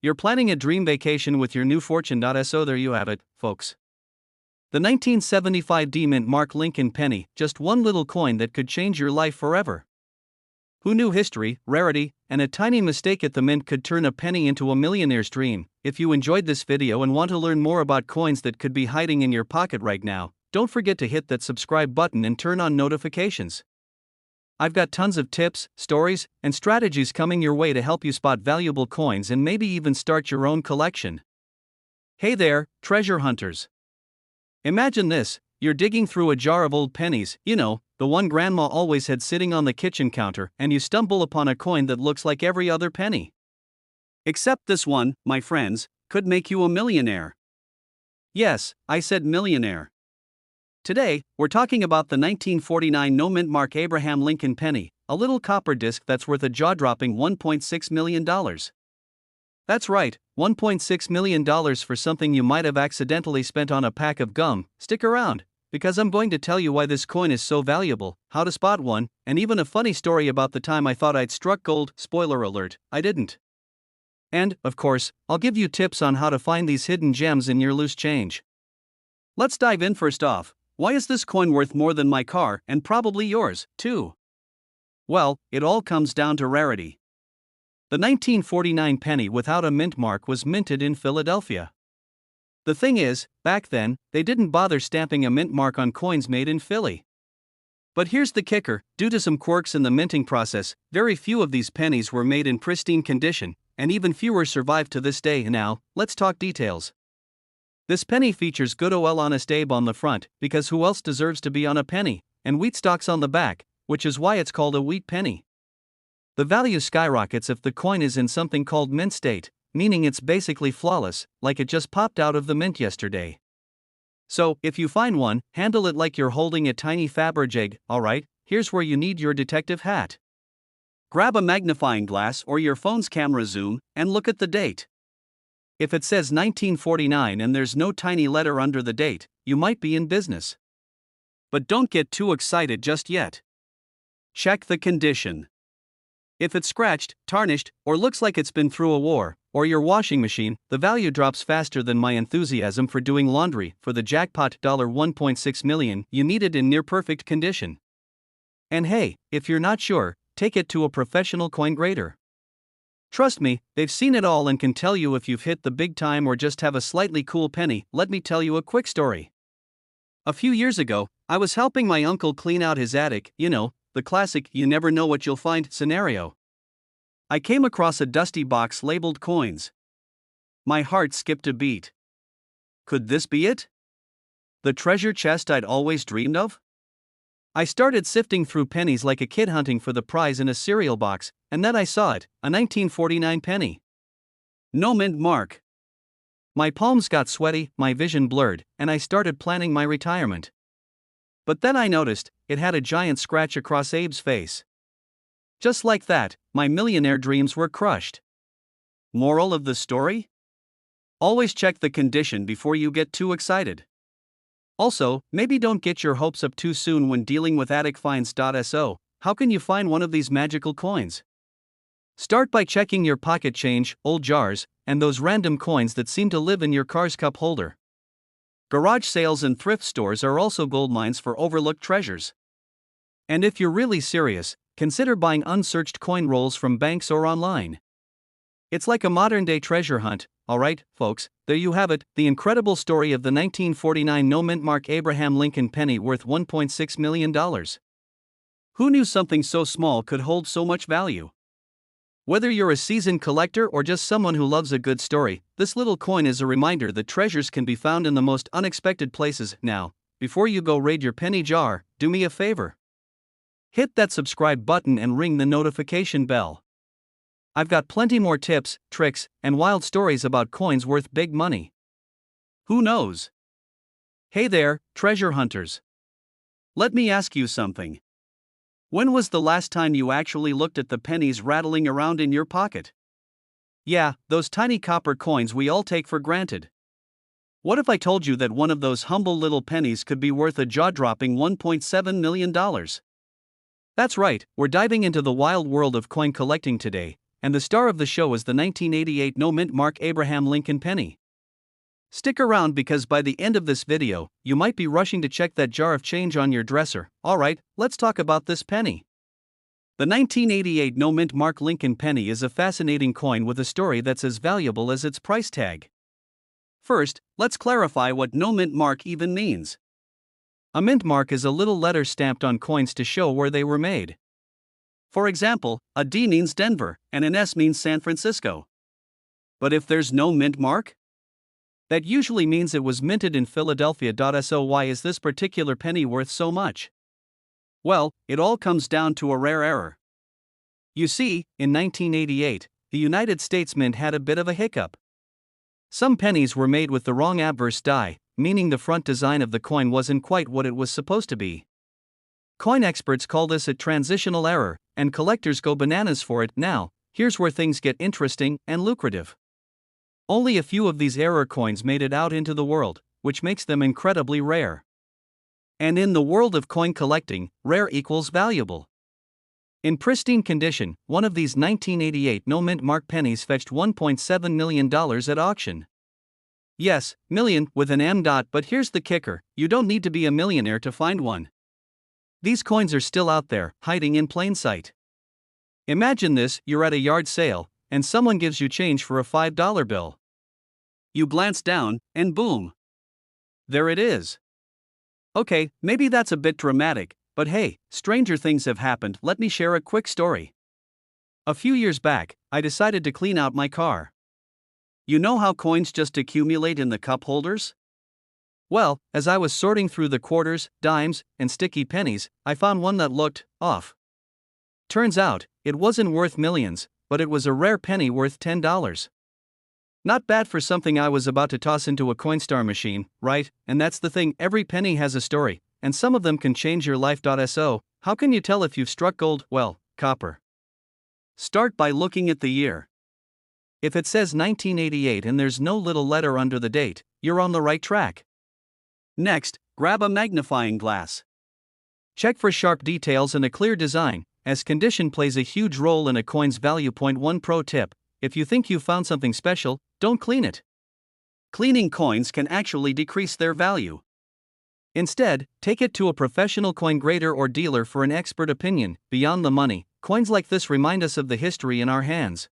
You're planning a dream vacation with your new fortune. So there you have it, folks. The 1975 D Mint Mark Lincoln penny, just one little coin that could change your life forever. Who knew history, rarity, and a tiny mistake at the mint could turn a penny into a millionaire's dream? If you enjoyed this video and want to learn more about coins that could be hiding in your pocket right now, don't forget to hit that subscribe button and turn on notifications. I've got tons of tips, stories, and strategies coming your way to help you spot valuable coins and maybe even start your own collection. Hey there, treasure hunters. Imagine this, you're digging through a jar of old pennies, the one grandma always had sitting on the kitchen counter, and you stumble upon a coin that looks like every other penny. Except this one, my friends, could make you a millionaire. Yes, I said millionaire. Today, we're talking about the 1949 no-mint mark Abraham Lincoln penny, a little copper disc that's worth a jaw-dropping $1.6 million. That's right, $1.6 million for something you might have accidentally spent on a pack of gum. Stick around, because I'm going to tell you why this coin is so valuable, how to spot one, and even a funny story about the time I thought I'd struck gold. Spoiler alert, I didn't. And, of course, I'll give you tips on how to find these hidden gems in your loose change. Let's dive in. First off, why is this coin worth more than my car, and probably yours, too? Well, it all comes down to rarity. The 1949 penny without a mint mark was minted in Philadelphia. The thing is, back then, they didn't bother stamping a mint mark on coins made in Philly. But here's the kicker, due to some quirks in the minting process, very few of these pennies were made in pristine condition, and even fewer survive to this day. Now, let's talk details. This penny features good old Honest Abe on the front, because who else deserves to be on a penny, and wheat stalks on the back, which is why it's called a wheat penny. The value skyrockets if the coin is in something called mint state, meaning it's basically flawless, like it just popped out of the mint yesterday. So, if you find one, handle it like you're holding a tiny Fabergé egg. Alright, here's where you need your detective hat. Grab a magnifying glass or your phone's camera zoom, and look at the date. If it says 1949 and there's no tiny letter under the date, you might be in business. But don't get too excited just yet. Check the condition. If it's scratched, tarnished, or looks like it's been through a war, or your washing machine, the value drops faster than my enthusiasm for doing laundry. For the jackpot $1.6 million, you need it in near-perfect condition. And hey, if you're not sure, take it to a professional coin grader. Trust me, they've seen it all and can tell you if you've hit the big time or just have a slightly cool penny. Let me tell you a quick story. A few years ago, I was helping my uncle clean out his attic, the classic you never know what you'll find scenario. I came across a dusty box labeled coins. My heart skipped a beat. Could this be it? The treasure chest I'd always dreamed of? I started sifting through pennies like a kid hunting for the prize in a cereal box, and then I saw it, a 1949 penny. No mint mark. My palms got sweaty, my vision blurred, and I started planning my retirement. But then I noticed, it had a giant scratch across Abe's face. Just like that, my millionaire dreams were crushed. Moral of the story? Always check the condition before you get too excited. Also, maybe don't get your hopes up too soon when dealing with attic finds. So, how can you find one of these magical coins? Start by checking your pocket change, old jars, and those random coins that seem to live in your car's cup holder. Garage sales and thrift stores are also gold mines for overlooked treasures. And if you're really serious, consider buying unsearched coin rolls from banks or online. It's like a modern-day treasure hunt. Alright, folks, there you have it, the incredible story of the 1949 no-mint mark Abraham Lincoln penny worth $1.6 million. Who knew something so small could hold so much value? Whether you're a seasoned collector or just someone who loves a good story, this little coin is a reminder that treasures can be found in the most unexpected places. Now, before you go raid your penny jar, do me a favor. Hit that subscribe button and ring the notification bell. I've got plenty more tips, tricks, and wild stories about coins worth big money. Who knows? Hey there, treasure hunters. Let me ask you something. When was the last time you actually looked at the pennies rattling around in your pocket? Yeah, those tiny copper coins we all take for granted. What if I told you that one of those humble little pennies could be worth a jaw-dropping $1.7 million? That's right, we're diving into the wild world of coin collecting today, and the star of the show is the 1988 no-mint mark Abraham Lincoln penny. Stick around because by the end of this video, you might be rushing to check that jar of change on your dresser. Alright, let's talk about this penny. The 1988 no-mint mark Lincoln penny is a fascinating coin with a story that's as valuable as its price tag. First, let's clarify what no-mint mark even means. A mint mark is a little letter stamped on coins to show where they were made. For example, a D means Denver, and an S means San Francisco. But if there's no mint mark? That usually means it was minted in Philadelphia. So why is this particular penny worth so much? Well, it all comes down to a rare error. You see, in 1988, the United States Mint had a bit of a hiccup. Some pennies were made with the wrong obverse die, meaning the front design of the coin wasn't quite what it was supposed to be. Coin experts call this a transitional error, and collectors go bananas for it. Now, here's where things get interesting and lucrative. Only a few of these error coins made it out into the world, which makes them incredibly rare. And in the world of coin collecting, rare equals valuable. In pristine condition, one of these 1988 no-mint mark pennies fetched $1.7 million at auction. Yes, million with an M. But here's the kicker, you don't need to be a millionaire to find one. These coins are still out there, hiding in plain sight. Imagine this, you're at a yard sale, and someone gives you change for a $5 bill. You glance down, and boom! There it is. Okay, maybe that's a bit dramatic, but hey, stranger things have happened. Let me share a quick story. A few years back, I decided to clean out my car. You know how coins just accumulate in the cup holders? Well, as I was sorting through the quarters, dimes, and sticky pennies, I found one that looked off. Turns out, it wasn't worth millions, but it was a rare penny worth $10. Not bad for something I was about to toss into a Coinstar machine, right? And that's the thing, every penny has a story, and some of them can change your life. So, how can you tell if you've struck gold? Well, copper. Start by looking at the year. If it says 1988 and there's no little letter under the date, you're on the right track. Next, grab a magnifying glass. Check for sharp details and a clear design, as condition plays a huge role in a coin's value. Point 1 pro tip: if you think you found something special, don't clean it. Cleaning coins can actually decrease their value. Instead, take it to a professional coin grader or dealer for an expert opinion. Beyond the money, coins like this remind us of the history in our hands.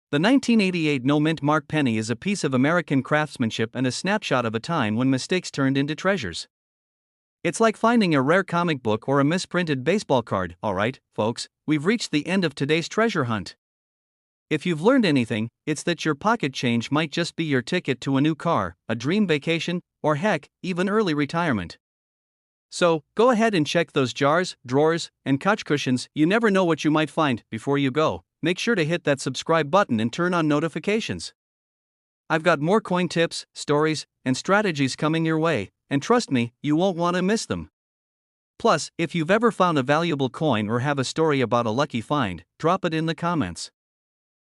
The 1988 no-mint mark penny is a piece of American craftsmanship and a snapshot of a time when mistakes turned into treasures. It's like finding a rare comic book or a misprinted baseball card. Alright, folks, we've reached the end of today's treasure hunt. If you've learned anything, it's that your pocket change might just be your ticket to a new car, a dream vacation, or heck, even early retirement. So, go ahead and check those jars, drawers, and couch cushions. You never know what you might find. Before you go, make sure to hit that subscribe button and turn on notifications. I've got more coin tips, stories, and strategies coming your way, and trust me, you won't want to miss them. Plus, if you've ever found a valuable coin or have a story about a lucky find, drop it in the comments.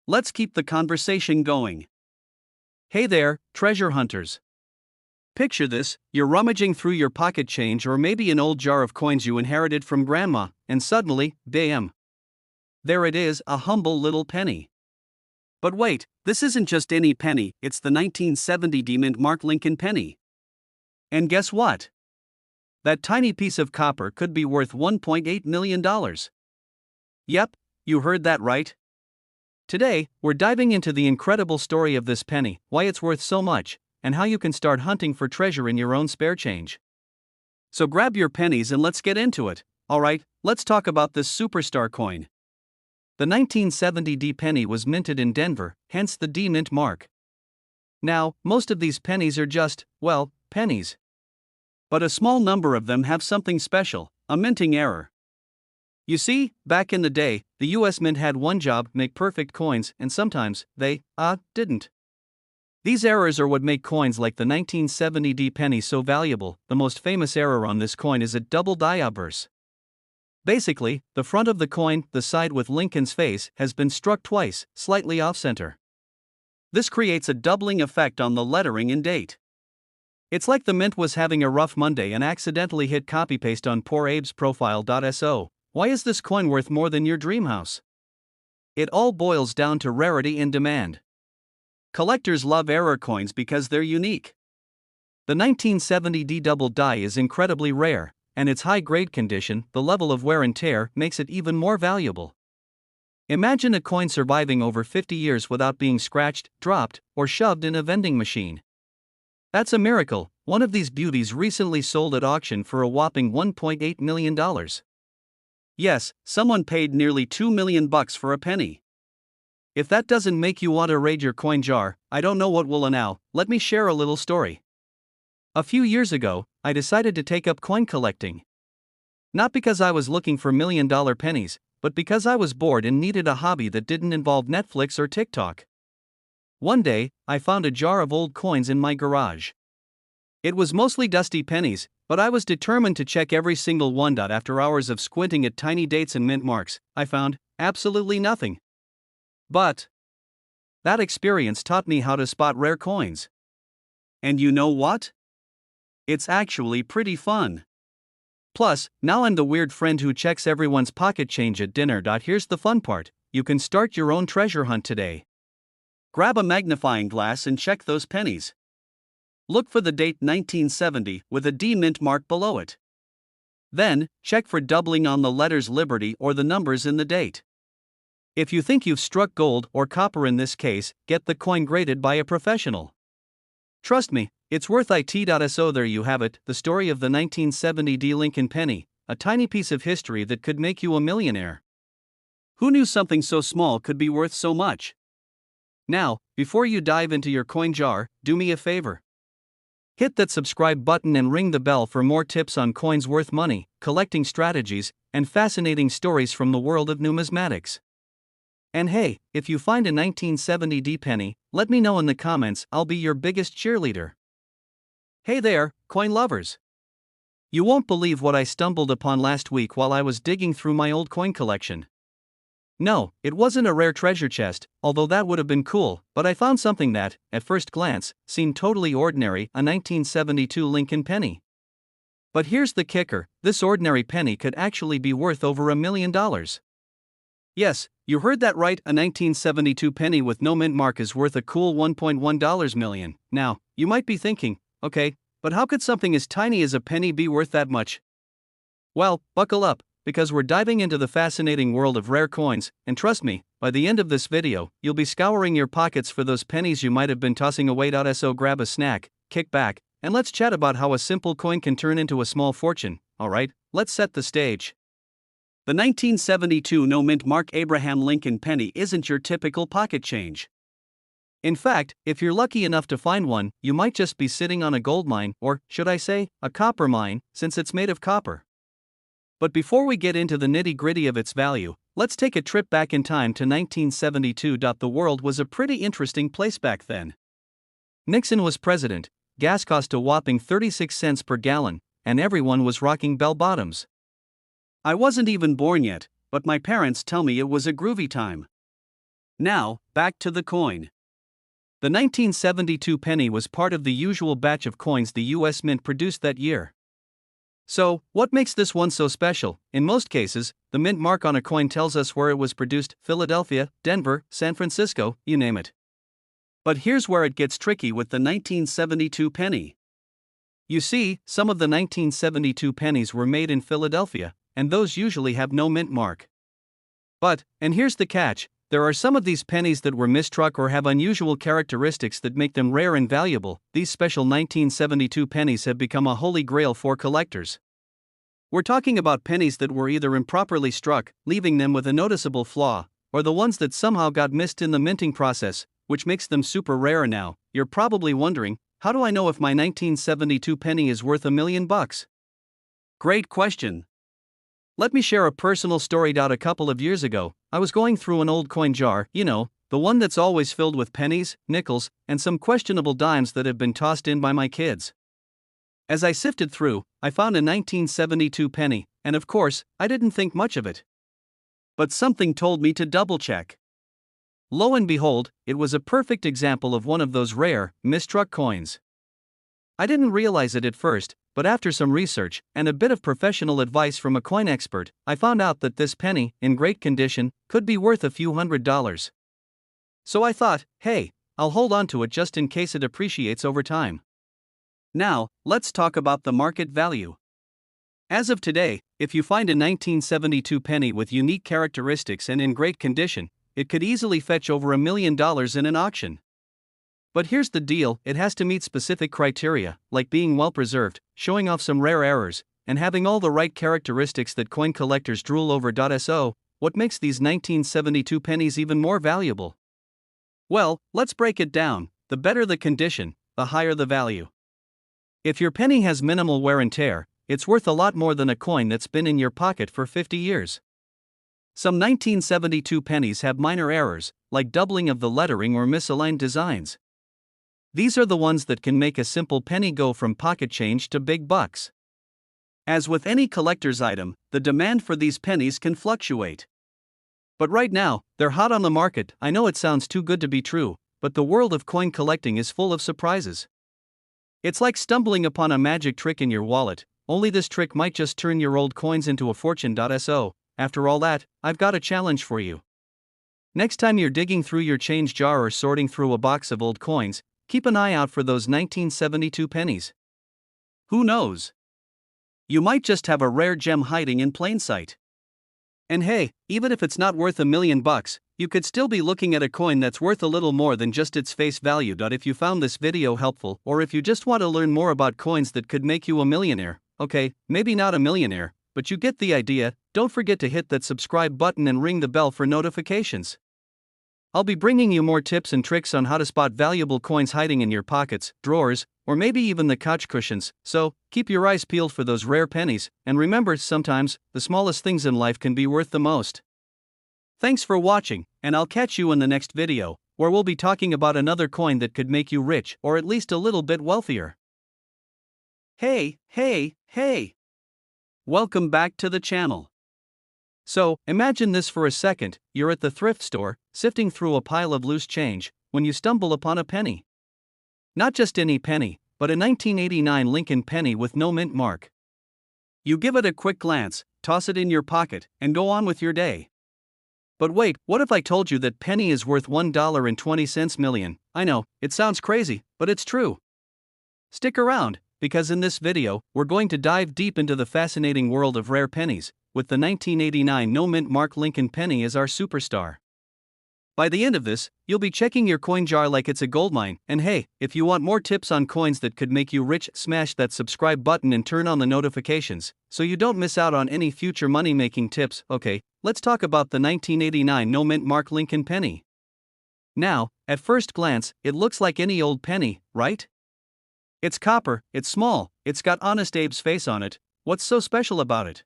Let's keep the conversation going. Hey there, treasure hunters. Picture this, you're rummaging through your pocket change or maybe an old jar of coins you inherited from grandma, and suddenly, bam! There it is, a humble little penny. But wait, this isn't just any penny, it's the 1970 D-mint mark Lincoln penny. And guess what? That tiny piece of copper could be worth $1.8 million. Yep, you heard that right. Today, we're diving into the incredible story of this penny, why it's worth so much, and how you can start hunting for treasure in your own spare change. So grab your pennies and let's get into it. Alright, let's talk about this superstar coin. The 1970 D penny was minted in Denver, hence the D mint mark. Now, most of these pennies are just, well, pennies. But a small number of them have something special, a minting error. You see, back in the day, the US Mint had one job: make perfect coins, and sometimes, they, didn't. These errors are what make coins like the 1970 D penny so valuable. The most famous error on this coin is a double die obverse. Basically, the front of the coin, the side with Lincoln's face, has been struck twice, slightly off-center. This creates a doubling effect on the lettering and date. It's like the mint was having a rough Monday and accidentally hit copy-paste on poor Abe's profile.so. Why is this coin worth more than your dream house? It all boils down to rarity and demand. Collectors love error coins because they're unique. The 1970 D double die is incredibly rare, and its high-grade condition, the level of wear and tear, makes it even more valuable. Imagine a coin surviving over 50 years without being scratched, dropped, or shoved in a vending machine. That's a miracle. One of these beauties recently sold at auction for a whopping $1.8 million. Yes, someone paid nearly $2 million for a penny. If that doesn't make you want to raid your coin jar, I don't know what will. And now, let me share a little story. A few years ago, I decided to take up coin collecting. Not because I was looking for million-dollar pennies, but because I was bored and needed a hobby that didn't involve Netflix or TikTok. One day, I found a jar of old coins in my garage. It was mostly dusty pennies, but I was determined to check every single one. After hours of squinting at tiny dates and mint marks, I found absolutely nothing. But that experience taught me how to spot rare coins. And you know what? It's actually pretty fun. Plus, now I'm the weird friend who checks everyone's pocket change at dinner. Here's the fun part: you can start your own treasure hunt today. Grab a magnifying glass and check those pennies. Look for the date 1970 with a D mint mark below it. Then, check for doubling on the letters Liberty or the numbers in the date. If you think you've struck gold, or copper in this case, get the coin graded by a professional. Trust me, it's worth it. So there you have it, the story of the 1970 D Lincoln penny, a tiny piece of history that could make you a millionaire. Who knew something so small could be worth so much? Now, before you dive into your coin jar, do me a favor. Hit that subscribe button and ring the bell for more tips on coins worth money, collecting strategies, and fascinating stories from the world of numismatics. And hey, if you find a 1970 D penny, let me know in the comments. I'll be your biggest cheerleader. Hey there, coin lovers! You won't believe what I stumbled upon last week while I was digging through my old coin collection. No, it wasn't a rare treasure chest, although that would have been cool, but I found something that, at first glance, seemed totally ordinary: a 1972 Lincoln penny. But here's the kicker: this ordinary penny could actually be worth over $1 million. Yes, you heard that right, a 1972 penny with no mint mark is worth a cool $1.1 million. Now, you might be thinking, okay, but how could something as tiny as a penny be worth that much? Well, buckle up, because we're diving into the fascinating world of rare coins, and trust me, by the end of this video, you'll be scouring your pockets for those pennies you might have been tossing away. So grab a snack, kick back, and let's chat about how a simple coin can turn into a small fortune. Alright, let's set the stage. The 1972 no mint mark Abraham Lincoln penny isn't your typical pocket change. In fact, if you're lucky enough to find one, you might just be sitting on a gold mine, or, should I say, a copper mine, since it's made of copper. But before we get into the nitty-gritty of its value, let's take a trip back in time to 1972. The world was a pretty interesting place back then. Nixon was president, gas cost a whopping 36 cents per gallon, and everyone was rocking bell-bottoms. I wasn't even born yet, but my parents tell me it was a groovy time. Now, back to the coin. The 1972 penny was part of the usual batch of coins the US Mint produced that year. So, what makes this one so special? In most cases, the mint mark on a coin tells us where it was produced: Philadelphia, Denver, San Francisco, you name it. But here's where it gets tricky with the 1972 penny. You see, some of the 1972 pennies were made in Philadelphia, and those usually have no mint mark. But, and here's the catch, there are some of these pennies that were mistruck or have unusual characteristics that make them rare and valuable. These special 1972 pennies have become a holy grail for collectors. We're talking about pennies that were either improperly struck, leaving them with a noticeable flaw, or the ones that somehow got missed in the minting process, which makes them super rare now. You're probably wondering, how do I know if my 1972 penny is worth $1,000,000? Great question. Let me share a personal story. A couple of years ago, I was going through an old coin jar, the one that's always filled with pennies, nickels, and some questionable dimes that have been tossed in by my kids. As I sifted through, I found a 1972 penny, and of course, I didn't think much of it. But something told me to double check. Lo and behold, it was a perfect example of one of those rare, misstruck coins. I didn't realize it at first, but after some research and a bit of professional advice from a coin expert, I found out that this penny, in great condition, could be worth a few $100s. So I thought, hey, I'll hold on to it just in case it appreciates over time. Now, let's talk about the market value. As of today, if you find a 1972 penny with unique characteristics and in great condition, it could easily fetch over $1,000,000 in an auction. But here's the deal: it has to meet specific criteria, like being well preserved, showing off some rare errors, and having all the right characteristics that coin collectors drool over. So, what makes these 1972 pennies even more valuable? Well, let's break it down. The better the condition, the higher the value. If your penny has minimal wear and tear, it's worth a lot more than a coin that's been in your pocket for 50 years. Some 1972 pennies have minor errors, like doubling of the lettering or misaligned designs. These are the ones that can make a simple penny go from pocket change to big bucks. As with any collector's item, the demand for these pennies can fluctuate. But right now, they're hot on the market. I know it sounds too good to be true, but the world of coin collecting is full of surprises. It's like stumbling upon a magic trick in your wallet, only this trick might just turn your old coins into a fortune. So, after all that, I've got a challenge for you. Next time you're digging through your change jar or sorting through a box of old coins, keep an eye out for those 1972 pennies. Who knows? You might just have a rare gem hiding in plain sight. And hey, even if it's not worth $1,000,000, you could still be looking at a coin that's worth a little more than just its face value. If you found this video helpful, or if you just want to learn more about coins that could make you a millionaire, okay, maybe not a millionaire, but you get the idea, don't forget to hit that subscribe button and ring the bell for notifications. I'll be bringing you more tips and tricks on how to spot valuable coins hiding in your pockets, drawers, or maybe even the couch cushions, so keep your eyes peeled for those rare pennies, and remember, sometimes, the smallest things in life can be worth the most. Thanks for watching, and I'll catch you in the next video, where we'll be talking about another coin that could make you rich or at least a little bit wealthier. Hey! Welcome back to the channel. So, imagine this for a second: you're at the thrift store, sifting through a pile of loose change, when you stumble upon a penny. Not just any penny, but a 1989 Lincoln penny with no mint mark. You give it a quick glance, toss it in your pocket, and go on with your day. But wait, what if I told you that penny is worth $1.20 million? I know, it sounds crazy, but it's true. Stick around, because in this video, we're going to dive deep into the fascinating world of rare pennies, with the 1989 no mint mark Lincoln penny as our superstar. By the end of this, you'll be checking your coin jar like it's a goldmine. And hey, if you want more tips on coins that could make you rich, smash that subscribe button and turn on the notifications, so you don't miss out on any future money-making tips. Okay, let's talk about the 1989 no mint mark Lincoln penny. Now, at first glance, it looks like any old penny, right? It's copper, it's small, it's got Honest Abe's face on it. What's so special about it?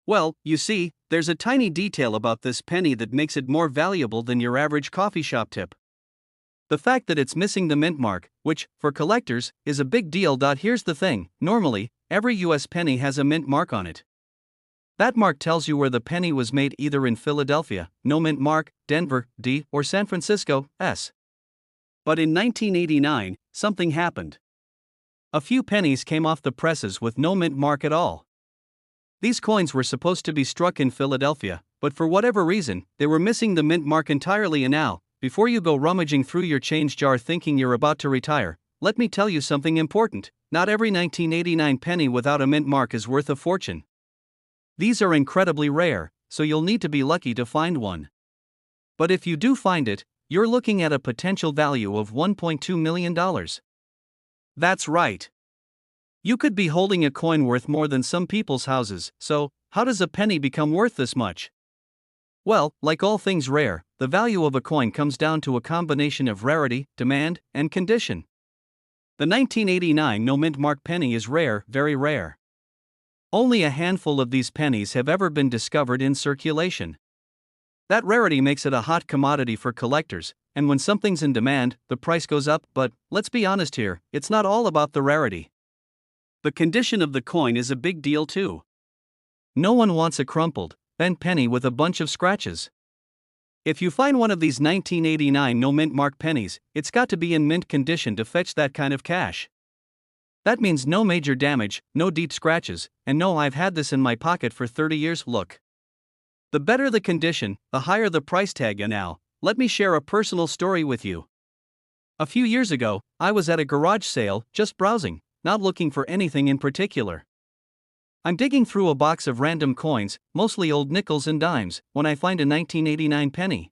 Well, you see, there's a tiny detail about this penny that makes it more valuable than your average coffee shop tip. The fact that it's missing the mint mark, which, for collectors, is a big deal. Here's the thing: normally, every US penny has a mint mark on it. That mark tells you where the penny was made, either in Philadelphia, no mint mark, Denver, D, or San Francisco, S. But in 1989, something happened. A few pennies came off the presses with no mint mark at all. These coins were supposed to be struck in Philadelphia, but for whatever reason, they were missing the mint mark entirely. And now, before you go rummaging through your change jar thinking you're about to retire, let me tell you something important: not every 1989 penny without a mint mark is worth a fortune. These are incredibly rare, so you'll need to be lucky to find one. But if you do find it, you're looking at a potential value of $1.2 million. That's right. You could be holding a coin worth more than some people's houses, so how does a penny become worth this much? Well, like all things rare, the value of a coin comes down to a combination of rarity, demand, and condition. The 1989 no mint mark penny is rare, very rare. Only a handful of these pennies have ever been discovered in circulation. That rarity makes it a hot commodity for collectors, and when something's in demand, the price goes up, but let's be honest here, it's not all about the rarity. The condition of the coin is a big deal too. No one wants a crumpled, bent penny with a bunch of scratches. If you find one of these 1989 no mint mark pennies, it's got to be in mint condition to fetch that kind of cash. That means no major damage, no deep scratches, and no I've had this in my pocket for 30 years look. The better the condition, the higher the price tag. And now, let me share a personal story with you. A few years ago, I was at a garage sale, just browsing, not looking for anything in particular. I'm digging through a box of random coins, mostly old nickels and dimes, when I find a 1989 penny.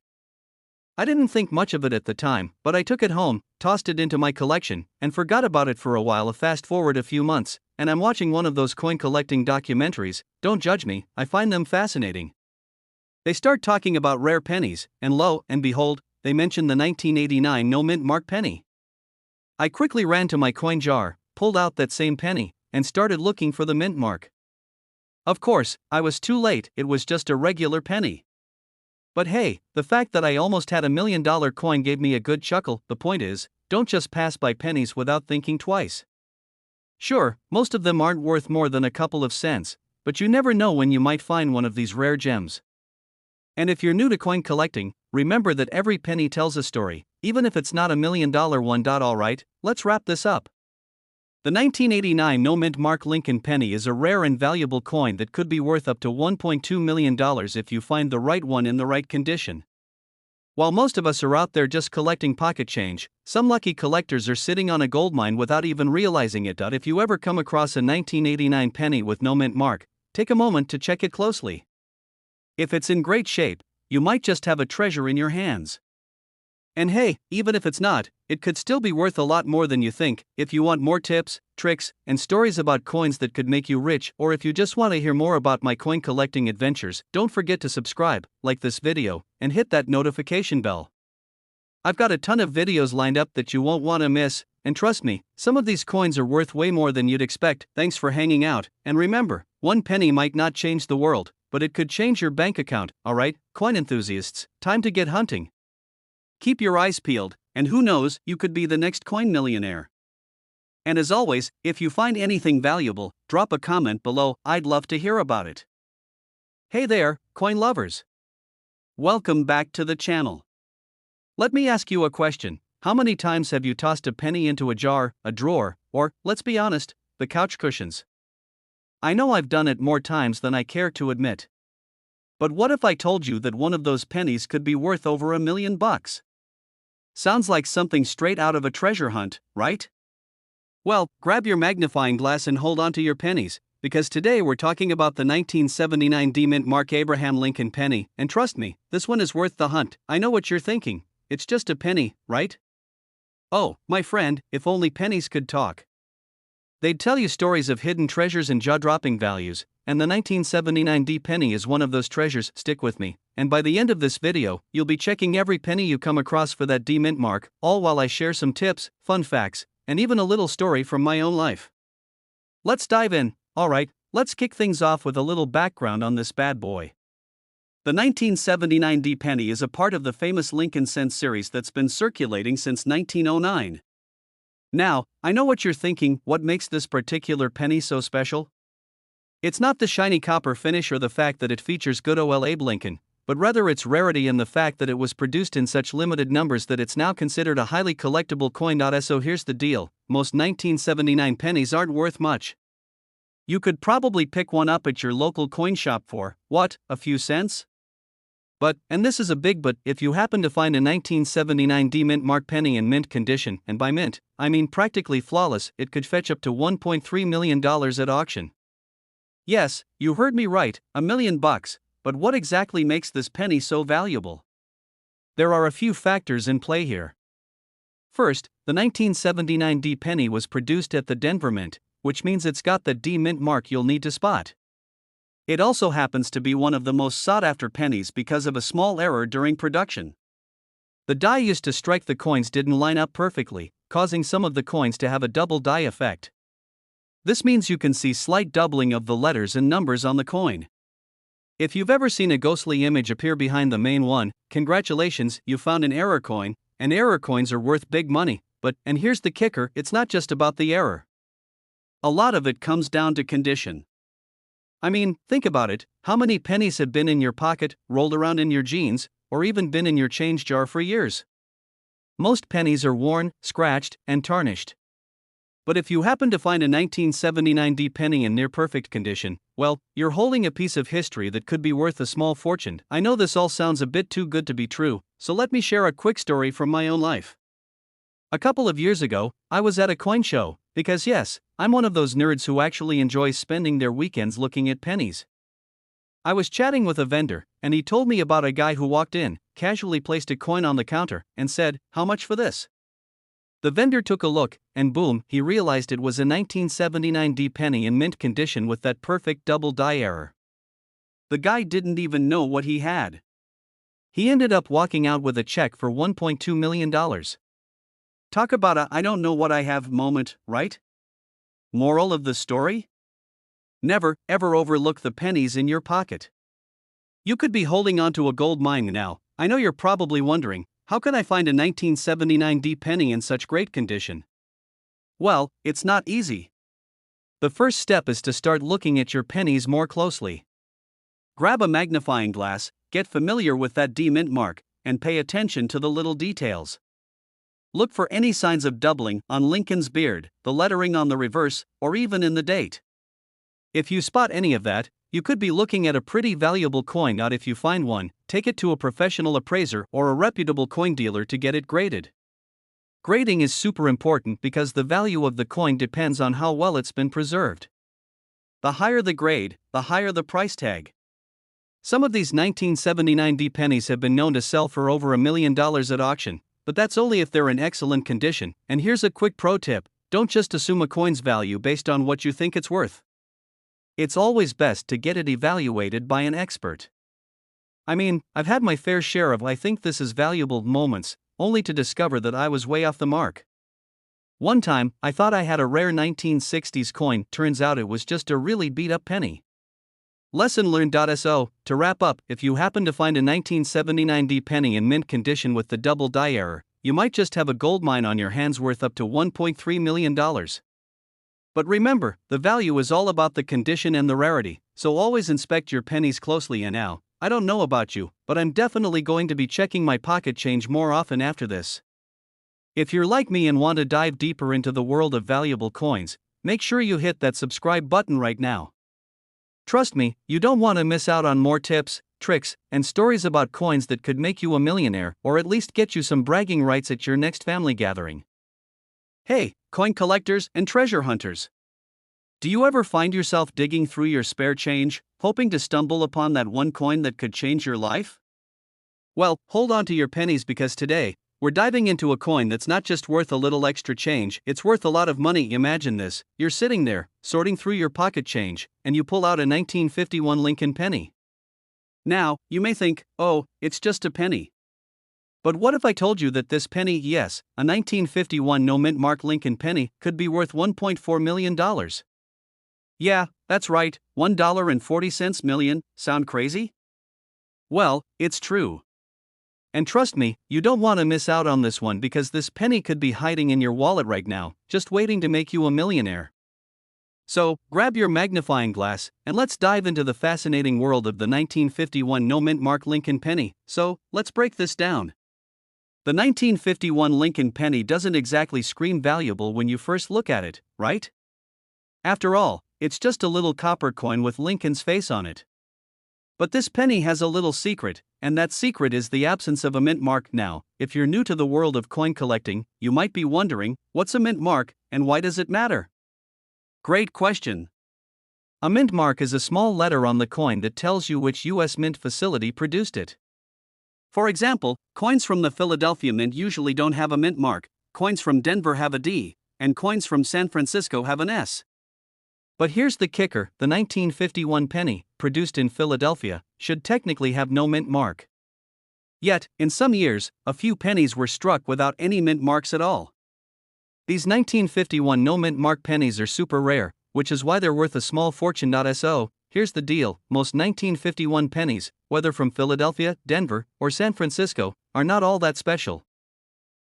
I didn't think much of it at the time, but I took it home, tossed it into my collection, and forgot about it for a while. Fast forward a few months, and I'm watching one of those coin collecting documentaries. Don't judge me, I find them fascinating. They start talking about rare pennies, and lo and behold, they mention the 1989 no mint mark penny. I quickly ran to my coin jar, pulled out that same penny, and started looking for the mint mark. Of course, I was too late, it was just a regular penny. But hey, the fact that I almost had $1 million coin gave me a good chuckle. The point is, don't just pass by pennies without thinking twice. Sure, most of them aren't worth more than a couple of cents, but you never know when you might find one of these rare gems. And if you're new to coin collecting, remember that every penny tells a story, even if it's not $1 million one. Alright, let's wrap this up. The 1989 no mint mark Lincoln penny is a rare and valuable coin that could be worth up to $1.2 million if you find the right one in the right condition. While most of us are out there just collecting pocket change, some lucky collectors are sitting on a goldmine without even realizing it. If you ever come across a 1989 penny with no mint mark, take a moment to check it closely. If it's in great shape, you might just have a treasure in your hands. And hey, even if it's not, it could still be worth a lot more than you think. If you want more tips, tricks, and stories about coins that could make you rich, or if you just want to hear more about my coin collecting adventures, don't forget to subscribe, like this video, and hit that notification bell. I've got a ton of videos lined up that you won't want to miss, and trust me, some of these coins are worth way more than you'd expect. Thanks for hanging out, and remember, one penny might not change the world, but it could change your bank account. Alright, coin enthusiasts, time to get hunting. Keep your eyes peeled, and who knows, you could be the next coin millionaire. And as always, if you find anything valuable, drop a comment below, I'd love to hear about it. Hey there, coin lovers. Welcome back to the channel. Let me ask you a question. How many times have you tossed a penny into a jar, a drawer, or, let's be honest, the couch cushions? I know I've done it more times than I care to admit. But what if I told you that one of those pennies could be worth over $1 million? Sounds like something straight out of a treasure hunt, right? Well, grab your magnifying glass and hold on to your pennies, because today we're talking about the 1979 D-Mint mark Abraham Lincoln penny, and trust me, this one is worth the hunt. I know what you're thinking, it's just a penny, right? Oh, my friend, if only pennies could talk. They'd tell you stories of hidden treasures and jaw-dropping values, and the 1979 D penny is one of those treasures. Stick with me, and by the end of this video, you'll be checking every penny you come across for that D mint mark, all while I share some tips, fun facts, and even a little story from my own life. Let's dive in. Alright, let's kick things off with a little background on this bad boy. The 1979 D penny is a part of the famous Lincoln Cents series that's been circulating since 1909. Now, I know what you're thinking, what makes this particular penny so special? It's not the shiny copper finish or the fact that it features good old Abe Lincoln, but rather its rarity and the fact that it was produced in such limited numbers that it's now considered a highly collectible coin. So here's the deal, most 1979 pennies aren't worth much. You could probably pick one up at your local coin shop for, what, a few cents? But, and this is a big but, if you happen to find a 1979 D mint mark penny in mint condition, and by mint, I mean practically flawless, it could fetch up to $1.3 million at auction. Yes, you heard me right, $1 million, but what exactly makes this penny so valuable? There are a few factors in play here. First, the 1979 D penny was produced at the Denver Mint, which means it's got the D mint mark you'll need to spot. It also happens to be one of the most sought-after pennies because of a small error during production. The die used to strike the coins didn't line up perfectly, causing some of the coins to have a double die effect. This means you can see slight doubling of the letters and numbers on the coin. If you've ever seen a ghostly image appear behind the main one, congratulations, you found an error coin, and error coins are worth big money, and here's the kicker, it's not just about the error. A lot of it comes down to condition. I mean, think about it, how many pennies have been in your pocket, rolled around in your jeans, or even been in your change jar for years? Most pennies are worn, scratched, and tarnished. But if you happen to find a 1979 D penny in near-perfect condition, well, you're holding a piece of history that could be worth a small fortune. I know this all sounds a bit too good to be true, so let me share a quick story from my own life. A couple of years ago, I was at a coin show, because yes, I'm one of those nerds who actually enjoys spending their weekends looking at pennies. I was chatting with a vendor, and he told me about a guy who walked in, casually placed a coin on the counter, and said, "How much for this?" The vendor took a look, and boom, he realized it was a 1979 D penny in mint condition with that perfect double die error. The guy didn't even know what he had. He ended up walking out with a check for $1.2 million. Talk about a "I don't know what I have" moment, right? Moral of the story? Never, ever overlook the pennies in your pocket. You could be holding onto a gold mine now. I know you're probably wondering, how can I find a 1979 D penny in such great condition? Well, it's not easy. The first step is to start looking at your pennies more closely. Grab a magnifying glass, get familiar with that D mint mark, and pay attention to the little details. Look for any signs of doubling on Lincoln's beard, the lettering on the reverse, or even in the date. If you spot any of that, you could be looking at a pretty valuable coin. If you find one, take it to a professional appraiser or a reputable coin dealer to get it graded. Grading is super important because the value of the coin depends on how well it's been preserved. The higher the grade, the higher the price tag. Some of these 1979 D pennies have been known to sell for over $1 million at auction, but that's only if they're in excellent condition. And here's a quick pro tip: don't just assume a coin's value based on what you think it's worth. It's always best to get it evaluated by an expert. I mean, I've had my fair share of "I think this is valuable" moments, only to discover that I was way off the mark. One time, I thought I had a rare 1960s coin, turns out it was just a really beat-up penny. Lesson learned. So, to wrap up, if you happen to find a 1979 D penny in mint condition with the double die error, you might just have a gold mine on your hands worth up to $1.3 million. But remember, the value is all about the condition and the rarity, so always inspect your pennies closely. And now, I don't know about you, but I'm definitely going to be checking my pocket change more often after this. If you're like me and want to dive deeper into the world of valuable coins, make sure you hit that subscribe button right now. Trust me, you don't want to miss out on more tips, tricks, and stories about coins that could make you a millionaire, or at least get you some bragging rights at your next family gathering. Hey, coin collectors and treasure hunters! Do you ever find yourself digging through your spare change, hoping to stumble upon that one coin that could change your life? Well, hold on to your pennies, because today, we're diving into a coin that's not just worth a little extra change, it's worth a lot of money. Imagine this: you're sitting there, sorting through your pocket change, and you pull out a 1951 Lincoln penny. Now, you may think, oh, it's just a penny. But what if I told you that this penny, yes, a 1951 no mint mark Lincoln penny, could be worth $1.4 million? Yeah, that's right, $1.40 million. Sound crazy? Well, it's true. And trust me, you don't want to miss out on this one, because this penny could be hiding in your wallet right now, just waiting to make you a millionaire. So, grab your magnifying glass, and let's dive into the fascinating world of the 1951 no mint mark Lincoln penny. So, let's break this down. The 1951 Lincoln penny doesn't exactly scream valuable when you first look at it, right? After all, it's just a little copper coin with Lincoln's face on it. But this penny has a little secret, and that secret is the absence of a mint mark. Now, if you're new to the world of coin collecting, you might be wondering, what's a mint mark, and why does it matter? Great question. A mint mark is a small letter on the coin that tells you which U.S. mint facility produced it. For example, coins from the Philadelphia Mint usually don't have a mint mark, coins from Denver have a D, and coins from San Francisco have an S. But here's the kicker: the 1951 penny, produced in Philadelphia, should technically have no mint mark. Yet, in some years, a few pennies were struck without any mint marks at all. These 1951 no mint mark pennies are super rare, which is why they're worth a small fortune. So, here's the deal: most 1951 pennies, whether from Philadelphia, Denver, or San Francisco, are not all that special.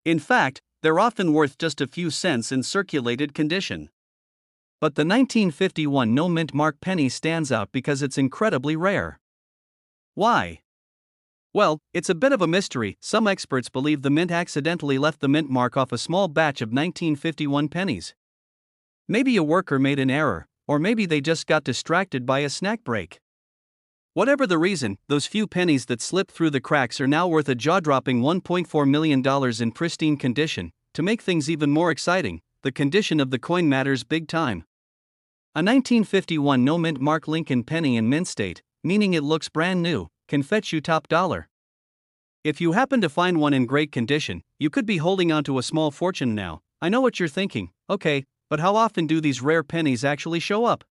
In fact, they're often worth just a few cents in circulated condition. But the 1951 no mint mark penny stands out because it's incredibly rare. Why? Well, it's a bit of a mystery. Some experts believe the mint accidentally left the mint mark off a small batch of 1951 pennies. Maybe a worker made an error, or maybe they just got distracted by a snack break. Whatever the reason, those few pennies that slipped through the cracks are now worth a jaw-dropping $1.4 million in pristine condition. To make things even more exciting, the condition of the coin matters big time. A 1951 no mint mark Lincoln penny in mint state, meaning it looks brand new, can fetch you top dollar. If you happen to find one in great condition, you could be holding on to a small fortune now. I know what you're thinking. Okay, but how often do these rare pennies actually show up?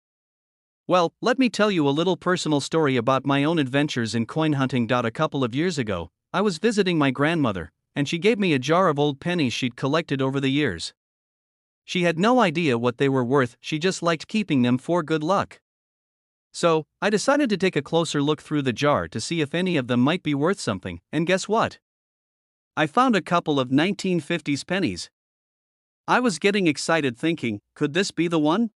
Well, let me tell you a little personal story about my own adventures in coin hunting. A couple of years ago, I was visiting my grandmother, and she gave me a jar of old pennies she'd collected over the years. She had no idea what they were worth, she just liked keeping them for good luck. So, I decided to take a closer look through the jar to see if any of them might be worth something, and guess what? I found a couple of 1950s pennies. I was getting excited thinking, could this be the one?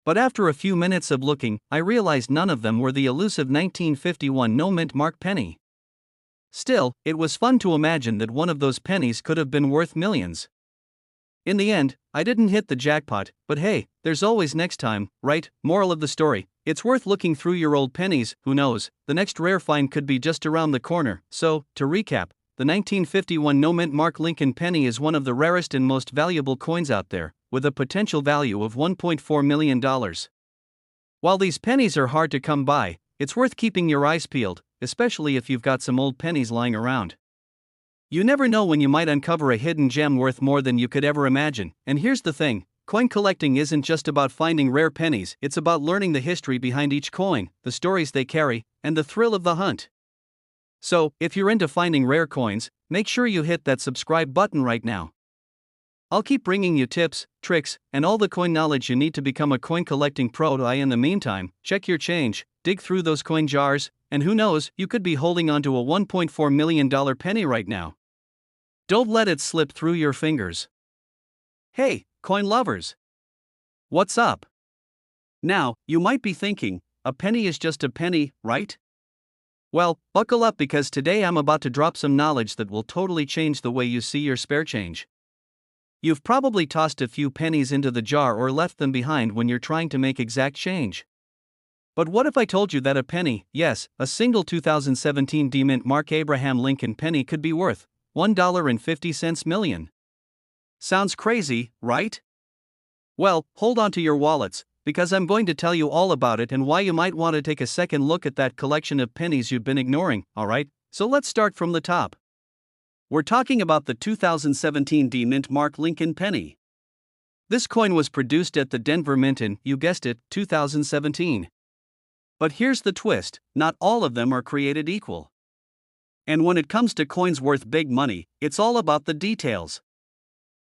But after a few minutes of looking, I realized none of them were the elusive 1951 no mint mark penny. Still, it was fun to imagine that one of those pennies could have been worth millions. In the end, I didn't hit the jackpot, but hey, there's always next time, right? Moral of the story: it's worth looking through your old pennies. Who knows, the next rare find could be just around the corner. So, to recap, the 1951 no mint mark Lincoln penny is one of the rarest and most valuable coins out there, with a potential value of $1.4 million. While these pennies are hard to come by, it's worth keeping your eyes peeled, especially if you've got some old pennies lying around. You never know when you might uncover a hidden gem worth more than you could ever imagine. And here's the thing: coin collecting isn't just about finding rare pennies, it's about learning the history behind each coin, the stories they carry, and the thrill of the hunt. So, if you're into finding rare coins, make sure you hit that subscribe button right now. I'll keep bringing you tips, tricks, and all the coin knowledge you need to become a coin collecting pro. In the meantime, check your change, dig through those coin jars, and who knows, you could be holding onto a $1.4 million penny right now. Don't let it slip through your fingers. Hey, coin lovers! What's up? Now, you might be thinking, a penny is just a penny, right? Well, buckle up because today I'm about to drop some knowledge that will totally change the way you see your spare change. You've probably tossed a few pennies into the jar or left them behind when you're trying to make exact change. But what if I told you that a penny, yes, a single 2017 mint mark Abraham Lincoln penny could be worth $1.50 million? Sounds crazy, right? Well, hold on to your wallets, because I'm going to tell you all about it and why you might want to take a second look at that collection of pennies you've been ignoring. Alright, so let's start from the top. We're talking about the 2017 mint mark Lincoln penny. This coin was produced at the Denver Mint in, you guessed it, 2017. But here's the twist: not all of them are created equal. And when it comes to coins worth big money, it's all about the details.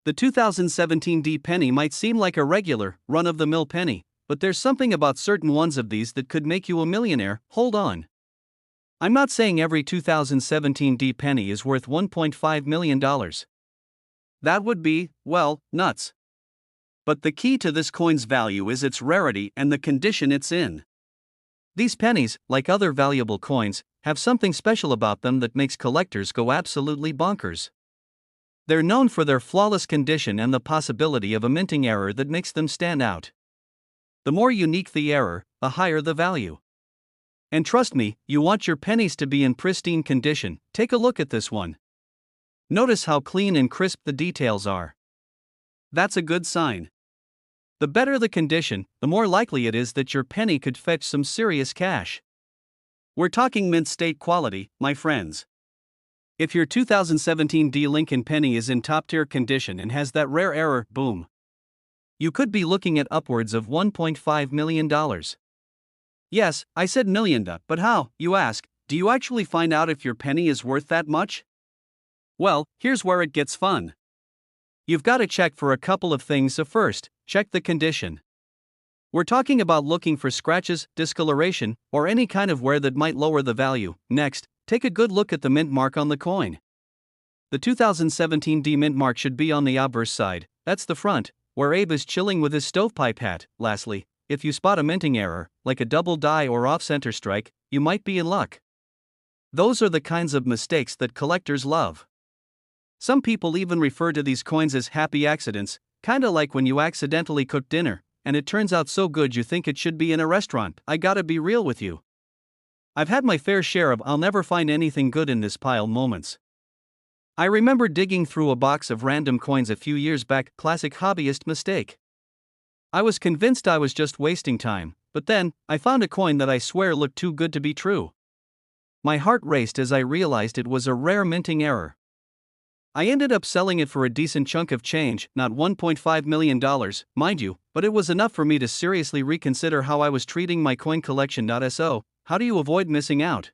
The 2017 penny might seem like a regular, run-of-the-mill penny, but there's something about certain ones of these that could make you a millionaire. Hold on. I'm not saying every 2017 penny is worth $1.5 million. That would be, well, nuts. But the key to this coin's value is its rarity and the condition it's in. These pennies, like other valuable coins, have something special about them that makes collectors go absolutely bonkers. They're known for their flawless condition and the possibility of a minting error that makes them stand out. The more unique the error, the higher the value. And trust me, you want your pennies to be in pristine condition. Take a look at this one. Notice how clean and crisp the details are. That's a good sign. The better the condition, the more likely it is that your penny could fetch some serious cash. We're talking mint state quality, my friends. If your 2017 Lincoln penny is in top-tier condition and has that rare error, boom. you could be looking at upwards of $1.5 million. Yes, I said million, but how, you ask, do you actually find out if your penny is worth that much? Well, here's where it gets fun. You've got to check for a couple of things. So first, check the condition. We're talking about looking for scratches, discoloration, or any kind of wear that might lower the value. Next, take a good look at the mint mark on the coin. The 2017 D mint mark should be on the obverse side, that's the front, where Abe is chilling with his stovepipe hat. Lastly, if you spot a minting error, like a double die or off-center strike, you might be in luck. Those are the kinds of mistakes that collectors love. Some people even refer to these coins as happy accidents, kinda like when you accidentally cook dinner, and it turns out so good you think it should be in a restaurant. I gotta be real with you. I've had my fair share of I'll never find anything good in this pile moments. I remember digging through a box of random coins a few years back, classic hobbyist mistake. I was convinced I was just wasting time, but then, I found a coin that I swear looked too good to be true. My heart raced as I realized it was a rare minting error. I ended up selling it for a decent chunk of change, not $1.5 million, mind you, but it was enough for me to seriously reconsider how I was treating my coin collection. So, how do you avoid missing out?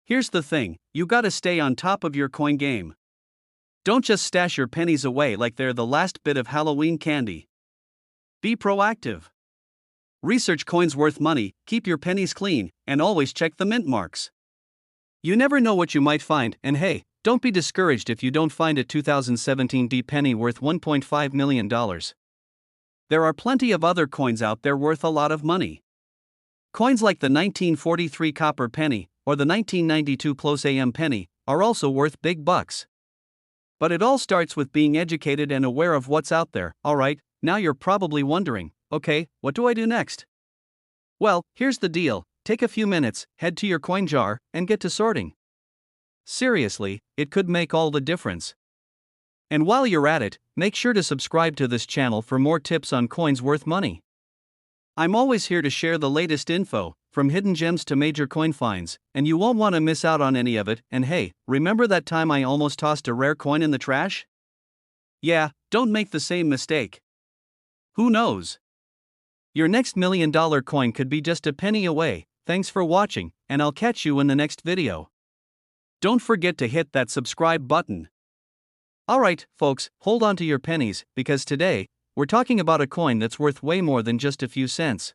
Here's the thing, you gotta stay on top of your coin game. Don't just stash your pennies away like they're the last bit of Halloween candy. Be proactive. Research coins worth money, keep your pennies clean, and always check the mint marks. You never know what you might find, and hey, don't be discouraged if you don't find a 2017 D penny worth $1.5 million. There are plenty of other coins out there worth a lot of money. Coins like the 1943 copper penny, or the 1992 Close AM penny, are also worth big bucks. But it all starts with being educated and aware of what's out there. Alright, now you're probably wondering, okay, what do I do next? Well, here's the deal, take a few minutes, head to your coin jar, and get to sorting. Seriously, it could make all the difference. And while you're at it, make sure to subscribe to this channel for more tips on coins worth money. I'm always here to share the latest info, from hidden gems to major coin finds, and you won't want to miss out on any of it. And hey, remember that time I almost tossed a rare coin in the trash? Yeah, don't make the same mistake. Who knows? Your next $1 million coin could be just a penny away. Thanks for watching, and I'll catch you in the next video. Don't forget to hit that subscribe button. Alright, folks, hold on to your pennies, because today, we're talking about a coin that's worth way more than just a few cents.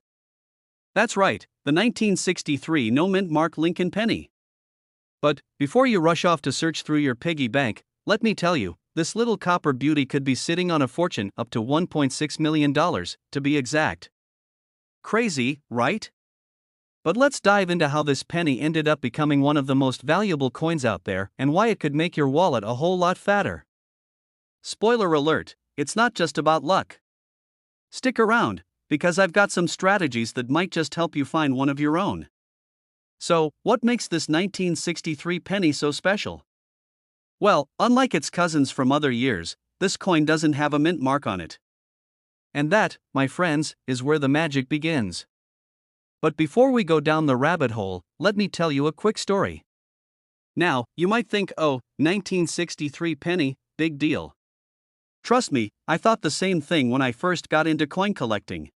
That's right, the 1963 no mint mark Lincoln penny. But, before you rush off to search through your piggy bank, let me tell you, this little copper beauty could be sitting on a fortune up to $1.6 million, to be exact. Crazy, right? But let's dive into how this penny ended up becoming one of the most valuable coins out there and why it could make your wallet a whole lot fatter. Spoiler alert, it's not just about luck. Stick around, because I've got some strategies that might just help you find one of your own. So, what makes this 1963 penny so special? Well, unlike its cousins from other years, this coin doesn't have a mint mark on it. And that, my friends, is where the magic begins. But before we go down the rabbit hole, let me tell you a quick story. Now, you might think, oh, 1963 penny, big deal. Trust me, I thought the same thing when I first got into coin collecting.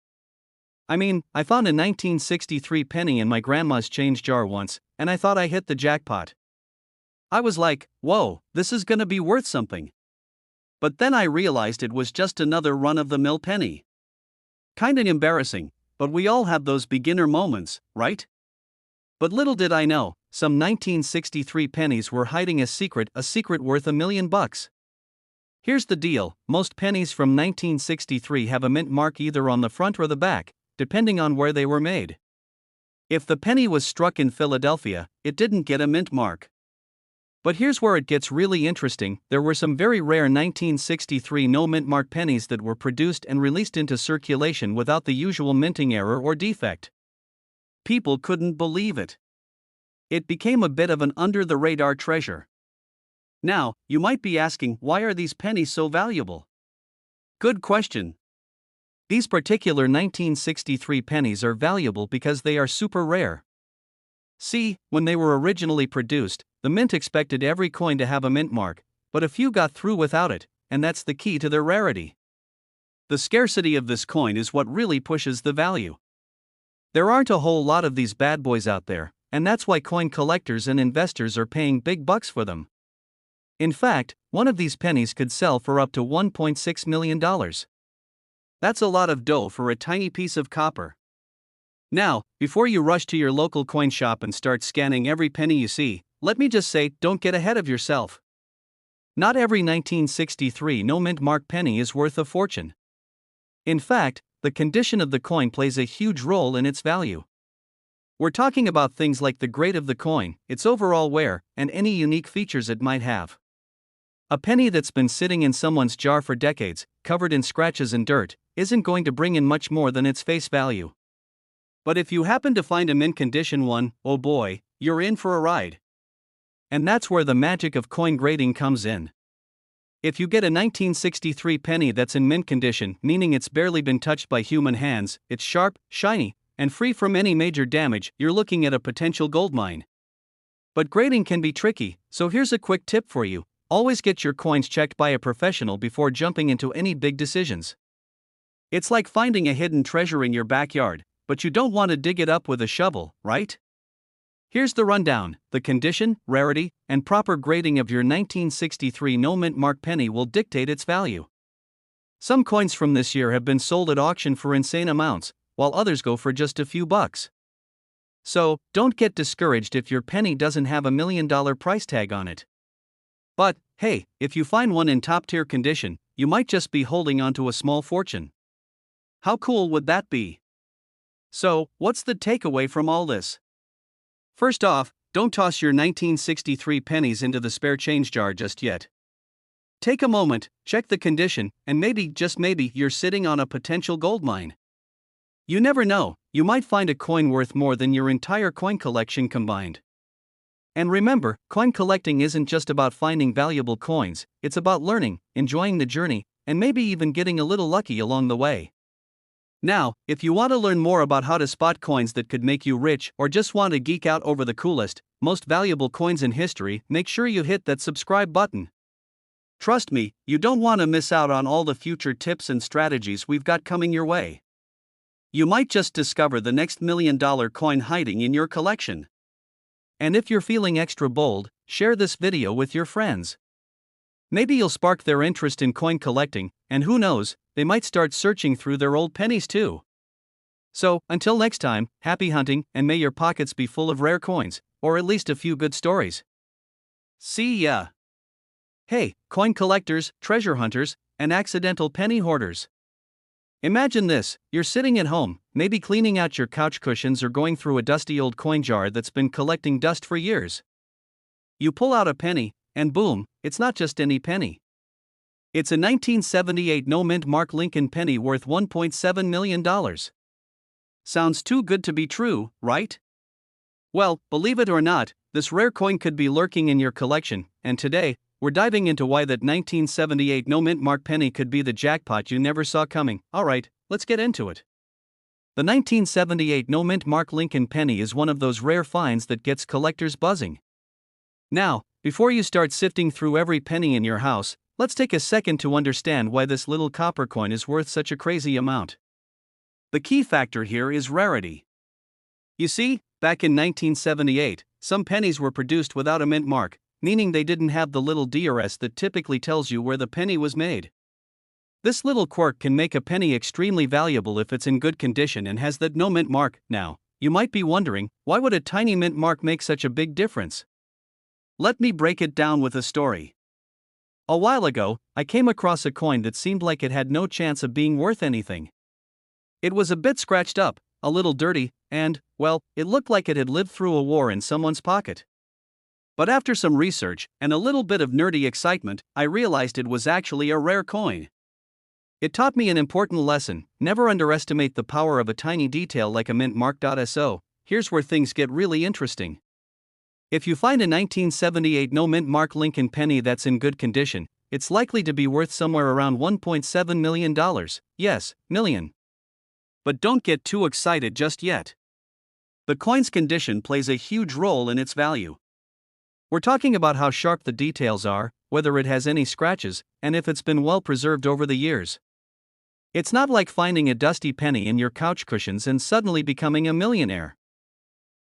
I mean, I found a 1963 penny in my grandma's change jar once, and I thought I hit the jackpot. I was like, whoa, this is gonna be worth something. But then I realized it was just another run-of-the-mill penny. Kinda embarrassing, but we all have those beginner moments, right? But little did I know, some 1963 pennies were hiding a secret worth $1 million. Here's the deal, most pennies from 1963 have a mint mark either on the front or the back, depending on where they were made. If the penny was struck in Philadelphia, it didn't get a mint mark. But here's where it gets really interesting, there were some very rare 1963 no mint mark pennies that were produced and released into circulation without the usual minting error or defect. People couldn't believe it. It became a bit of an under-the-radar treasure. Now, you might be asking, why are these pennies so valuable? Good question. These particular 1963 pennies are valuable because they are super rare. See, when they were originally produced, the mint expected every coin to have a mint mark, but a few got through without it, and that's the key to their rarity. the scarcity of this coin is what really pushes the value. There aren't a whole lot of these bad boys out there, and that's why coin collectors and investors are paying big bucks for them. In fact, one of these pennies could sell for up to $1.6 million. That's a lot of dough for a tiny piece of copper. Now, before you rush to your local coin shop and start scanning every penny you see, let me just say, don't get ahead of yourself. Not every 1963 no-mint mark penny is worth a fortune. In fact, the condition of the coin plays a huge role in its value. We're talking about things like the grade of the coin, its overall wear, and any unique features it might have. A penny that's been sitting in someone's jar for decades, covered in scratches and dirt, isn't going to bring in much more than its face value. But if you happen to find a mint condition one, oh boy, you're in for a ride. And that's where the magic of coin grading comes in. If you get a 1963 penny that's in mint condition, meaning it's barely been touched by human hands, it's sharp, shiny, and free from any major damage, you're looking at a potential gold mine. But grading can be tricky, so here's a quick tip for you: always get your coins checked by a professional before jumping into any big decisions. It's like finding a hidden treasure in your backyard, but you don't want to dig it up with a shovel, right? Here's the rundown: the condition, rarity, and proper grading of your 1963 no-mint mark penny will dictate its value. Some coins from this year have been sold at auction for insane amounts, while others go for just a few bucks. So, don't get discouraged if your penny doesn't have $1 million price tag on it. But, hey, if you find one in top-tier condition, you might just be holding onto a small fortune. How cool would that be? So, what's the takeaway from all this? First off, don't toss your 1963 pennies into the spare change jar just yet. Take a moment, check the condition, and maybe, just maybe, you're sitting on a potential gold mine. You never know, you might find a coin worth more than your entire coin collection combined. And remember, coin collecting isn't just about finding valuable coins, it's about learning, enjoying the journey, and maybe even getting a little lucky along the way. Now, if you want to learn more about how to spot coins that could make you rich, or just want to geek out over the coolest, most valuable coins in history, make sure you hit that subscribe button. Trust me, you don't want to miss out on all the future tips and strategies we've got coming your way. You might just discover the next $1 million coin hiding in your collection. And if you're feeling extra bold, share this video with your friends. Maybe you'll spark their interest in coin collecting, and who knows, they might start searching through their old pennies too. So, until next time, happy hunting, and may your pockets be full of rare coins, or at least a few good stories. See ya! Hey, coin collectors, treasure hunters, and accidental penny hoarders. Imagine this: you're sitting at home, maybe cleaning out your couch cushions or going through a dusty old coin jar that's been collecting dust for years. You pull out a penny, and boom, it's not just any penny. It's a 1978 no-mint mark Lincoln penny worth $1.7 million. Sounds too good to be true, right? Well, believe it or not, this rare coin could be lurking in your collection, and today, we're diving into why that 1978 no-mint mark penny could be the jackpot you never saw coming. Alright, let's get into it. The 1978 no-mint mark Lincoln penny is one of those rare finds that gets collectors buzzing. Now, before you start sifting through every penny in your house, let's take a second to understand why this little copper coin is worth such a crazy amount. The key factor here is rarity. You see, back in 1978, some pennies were produced without a mint mark, meaning they didn't have the little DRS that typically tells you where the penny was made. This little quirk can make a penny extremely valuable if it's in good condition and has that no mint mark. Now, you might be wondering, why would a tiny mint mark make such a big difference? Let me break it down with a story. A while ago, I came across a coin that seemed like it had no chance of being worth anything. It was a bit scratched up, a little dirty, and, well, it looked like it had lived through a war in someone's pocket. But after some research, and a little bit of nerdy excitement, I realized it was actually a rare coin. It taught me an important lesson: never underestimate the power of a tiny detail like a mint mark. So, here's where things get really interesting. If you find a 1978 no mint mark Lincoln penny that's in good condition, it's likely to be worth somewhere around $1.7 million. Yes, million. But don't get too excited just yet. The coin's condition plays a huge role in its value. We're talking about how sharp the details are, whether it has any scratches, and if it's been well preserved over the years. It's not like finding a dusty penny in your couch cushions and suddenly becoming a millionaire.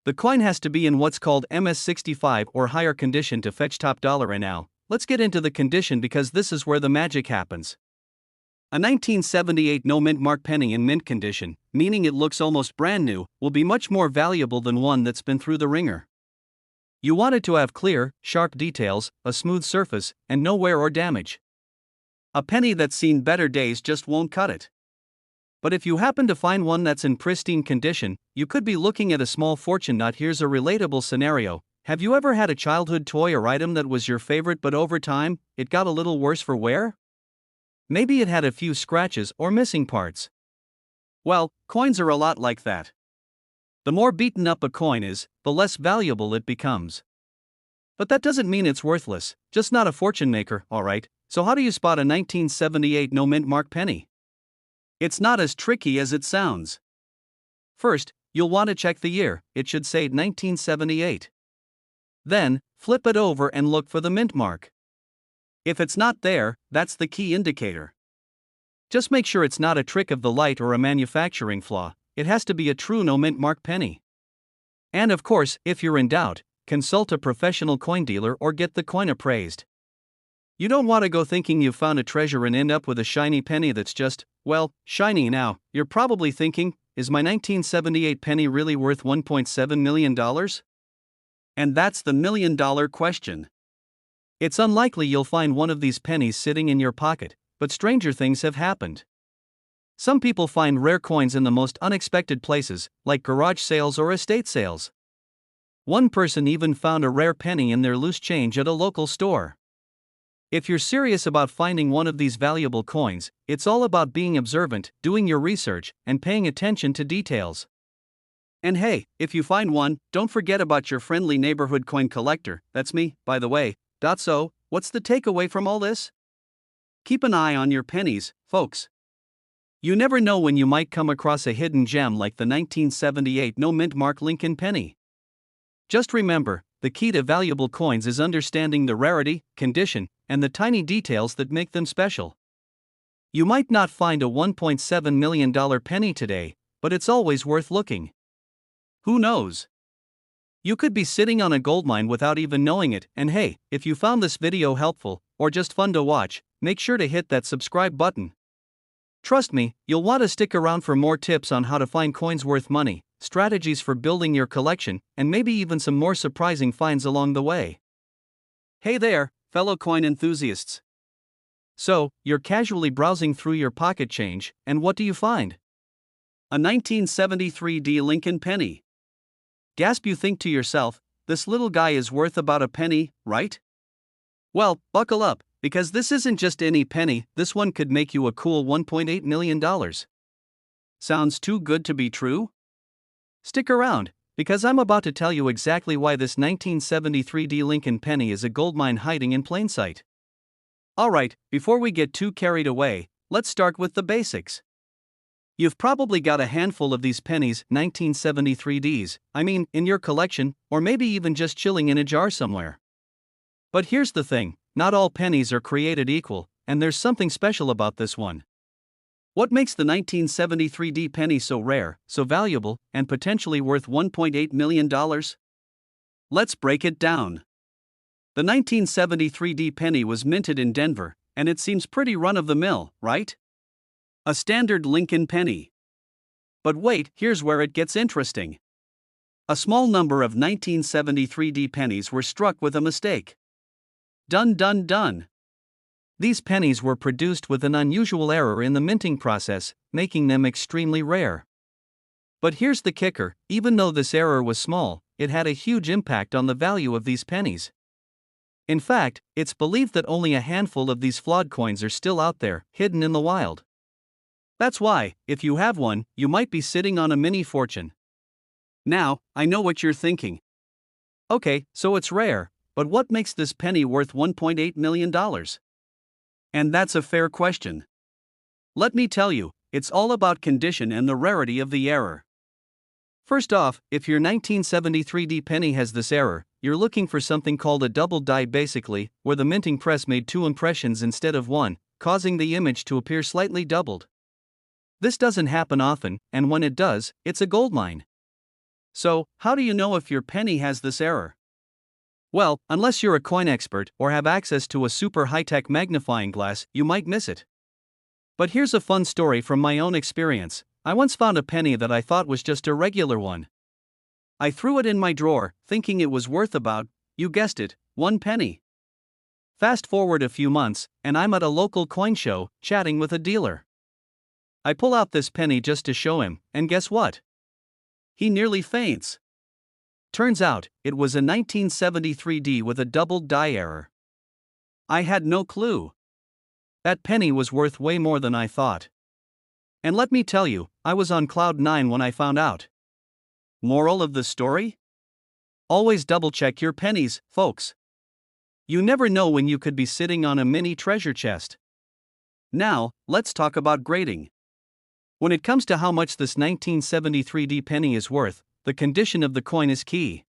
The coin has to be in what's called MS65 or higher condition to fetch top dollar. And now, let's get into the condition because this is where the magic happens. A 1978 no mint mark penny in mint condition, meaning it looks almost brand new, will be much more valuable than one that's been through the ringer. You want it to have clear, sharp details, a smooth surface, and no wear or damage. A penny that's seen better days just won't cut it. But if you happen to find one that's in pristine condition, you could be looking at a small fortune. Not here's a relatable scenario. Have you ever had a childhood toy or item that was your favorite but over time, it got a little worse for wear? Maybe it had a few scratches or missing parts. Well, coins are a lot like that. The more beaten up a coin is, the less valuable it becomes. But that doesn't mean it's worthless, just not a fortune maker, alright? So how do you spot a 1978 no mint mark penny? It's not as tricky as it sounds. First, you'll want to check the year. It should say 1978. Then, flip it over and look for the mint mark. If it's not there, that's the key indicator. Just make sure it's not a trick of the light or a manufacturing flaw. It has to be a true no mint mark penny. And of course, if you're in doubt, consult a professional coin dealer or get the coin appraised. You don't want to go thinking you've found a treasure and end up with a shiny penny that's just, well, shiny. Now, you're probably thinking, is my 1978 penny really worth $1.7 million? And that's the million-dollar question. It's unlikely you'll find one of these pennies sitting in your pocket, but stranger things have happened. Some people find rare coins in the most unexpected places, like garage sales or estate sales. One person even found a rare penny in their loose change at a local store. If you're serious about finding one of these valuable coins, it's all about being observant, doing your research, and paying attention to details. And hey, if you find one, don't forget about your friendly neighborhood coin collector. That's me, by the way. So, what's the takeaway from all this? Keep an eye on your pennies, folks. You never know when you might come across a hidden gem like the 1978 no mint mark Lincoln penny. Just remember, the key to valuable coins is understanding the rarity, condition, and the tiny details that make them special. You might not find a $1.7 million penny today, but it's always worth looking. Who knows? You could be sitting on a goldmine without even knowing it. And hey, if you found this video helpful, or just fun to watch, make sure to hit that subscribe button. Trust me, you'll want to stick around for more tips on how to find coins worth money, strategies for building your collection, and maybe even some more surprising finds along the way. Hey there, fellow coin enthusiasts. So, you're casually browsing through your pocket change, and what do you find? A 1973 Lincoln penny. Gasp, you think to yourself, this little guy is worth about a penny, right? Well, buckle up, because this isn't just any penny, this one could make you a cool $1.8 million. Sounds too good to be true? Stick around, because I'm about to tell you exactly why this 1973 Lincoln penny is a goldmine hiding in plain sight. Alright, before we get too carried away, let's start with the basics. You've probably got a handful of these pennies, 1973s, in your collection, or maybe even just chilling in a jar somewhere. But here's the thing, not all pennies are created equal, and there's something special about this one. What makes the 1973 penny so rare, so valuable, and potentially worth $1.8 million? Let's break it down. The 1973 penny was minted in Denver, and it seems pretty run-of-the-mill, right? A standard Lincoln penny. But wait, here's where it gets interesting. A small number of 1973 pennies were struck with a mistake. Dun. These pennies were produced with an unusual error in the minting process, making them extremely rare. But here's the kicker, even though this error was small, it had a huge impact on the value of these pennies. In fact, it's believed that only a handful of these flawed coins are still out there, hidden in the wild. That's why, if you have one, you might be sitting on a mini fortune. Now, I know what you're thinking. Okay, so it's rare, but what makes this penny worth $1.8 million? And that's a fair question. Let me tell you, it's all about condition and the rarity of the error. First off, if your 1973 penny has this error, you're looking for something called a double die, basically, where the minting press made two impressions instead of one, causing the image to appear slightly doubled. This doesn't happen often, and when it does, it's a goldmine. So, how do you know if your penny has this error? Well, unless you're a coin expert or have access to a super high-tech magnifying glass, you might miss it. But here's a fun story from my own experience. I once found a penny that I thought was just a regular one. I threw it in my drawer, thinking it was worth about, you guessed it, 1 penny. Fast forward a few months, and I'm at a local coin show, chatting with a dealer. I pull out this penny just to show him, and guess what? He nearly faints. Turns out, it was a 1973D with a doubled die error. I had no clue. That penny was worth way more than I thought. And let me tell you, I was on cloud 9 when I found out. Moral of the story? Always double check your pennies, folks. You never know when you could be sitting on a mini treasure chest. Now, let's talk about grading. When it comes to how much this 1973D penny is worth, the condition of the coin is key.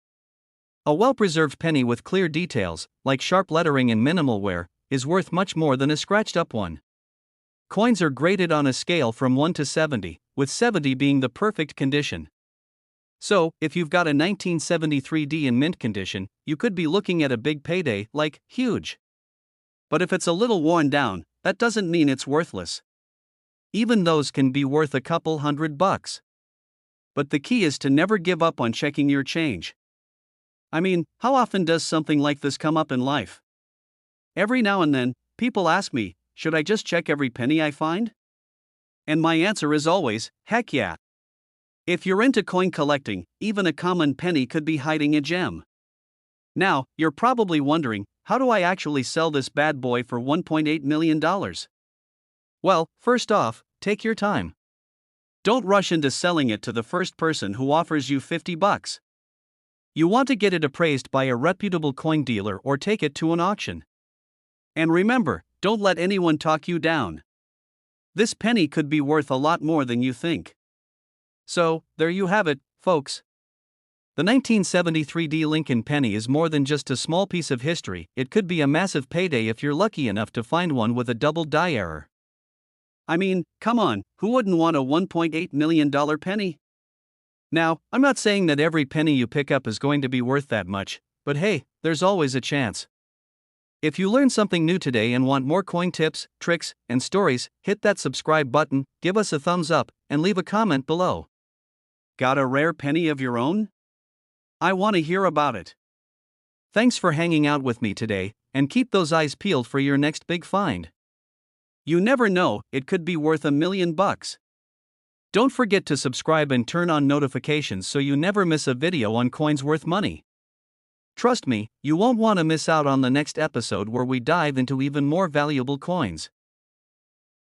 A well-preserved penny with clear details, like sharp lettering and minimal wear, is worth much more than a scratched-up one. Coins are graded on a scale from 1 to 70, with 70 being the perfect condition. So, if you've got a 1973D in mint condition, you could be looking at a big payday, like, huge. But if it's a little worn down, that doesn't mean it's worthless. Even those can be worth a couple $100. But the key is to never give up on checking your change. I mean, how often does something like this come up in life? Every now and then, people ask me, should I just check every penny I find? And my answer is always, heck yeah. If you're into coin collecting, even a common penny could be hiding a gem. Now, you're probably wondering, how do I actually sell this bad boy for $1.8 million? Well, first off, take your time. Don't rush into selling it to the first person who offers you $50. You want to get it appraised by a reputable coin dealer or take it to an auction. And remember, don't let anyone talk you down. This penny could be worth a lot more than you think. So, there you have it, folks. The 1973D Lincoln penny is more than just a small piece of history, it could be a massive payday if you're lucky enough to find one with a double die error. I mean, come on, who wouldn't want a $1.8 million penny? Now, I'm not saying that every penny you pick up is going to be worth that much, but hey, there's always a chance. If you learned something new today and want more coin tips, tricks, and stories, hit that subscribe button, give us a thumbs up, and leave a comment below. Got a rare penny of your own? I want to hear about it. Thanks for hanging out with me today, and keep those eyes peeled for your next big find. You never know, it could be worth $1 million. Don't forget to subscribe and turn on notifications so you never miss a video on coins worth money. Trust me, you won't want to miss out on the next episode where we dive into even more valuable coins.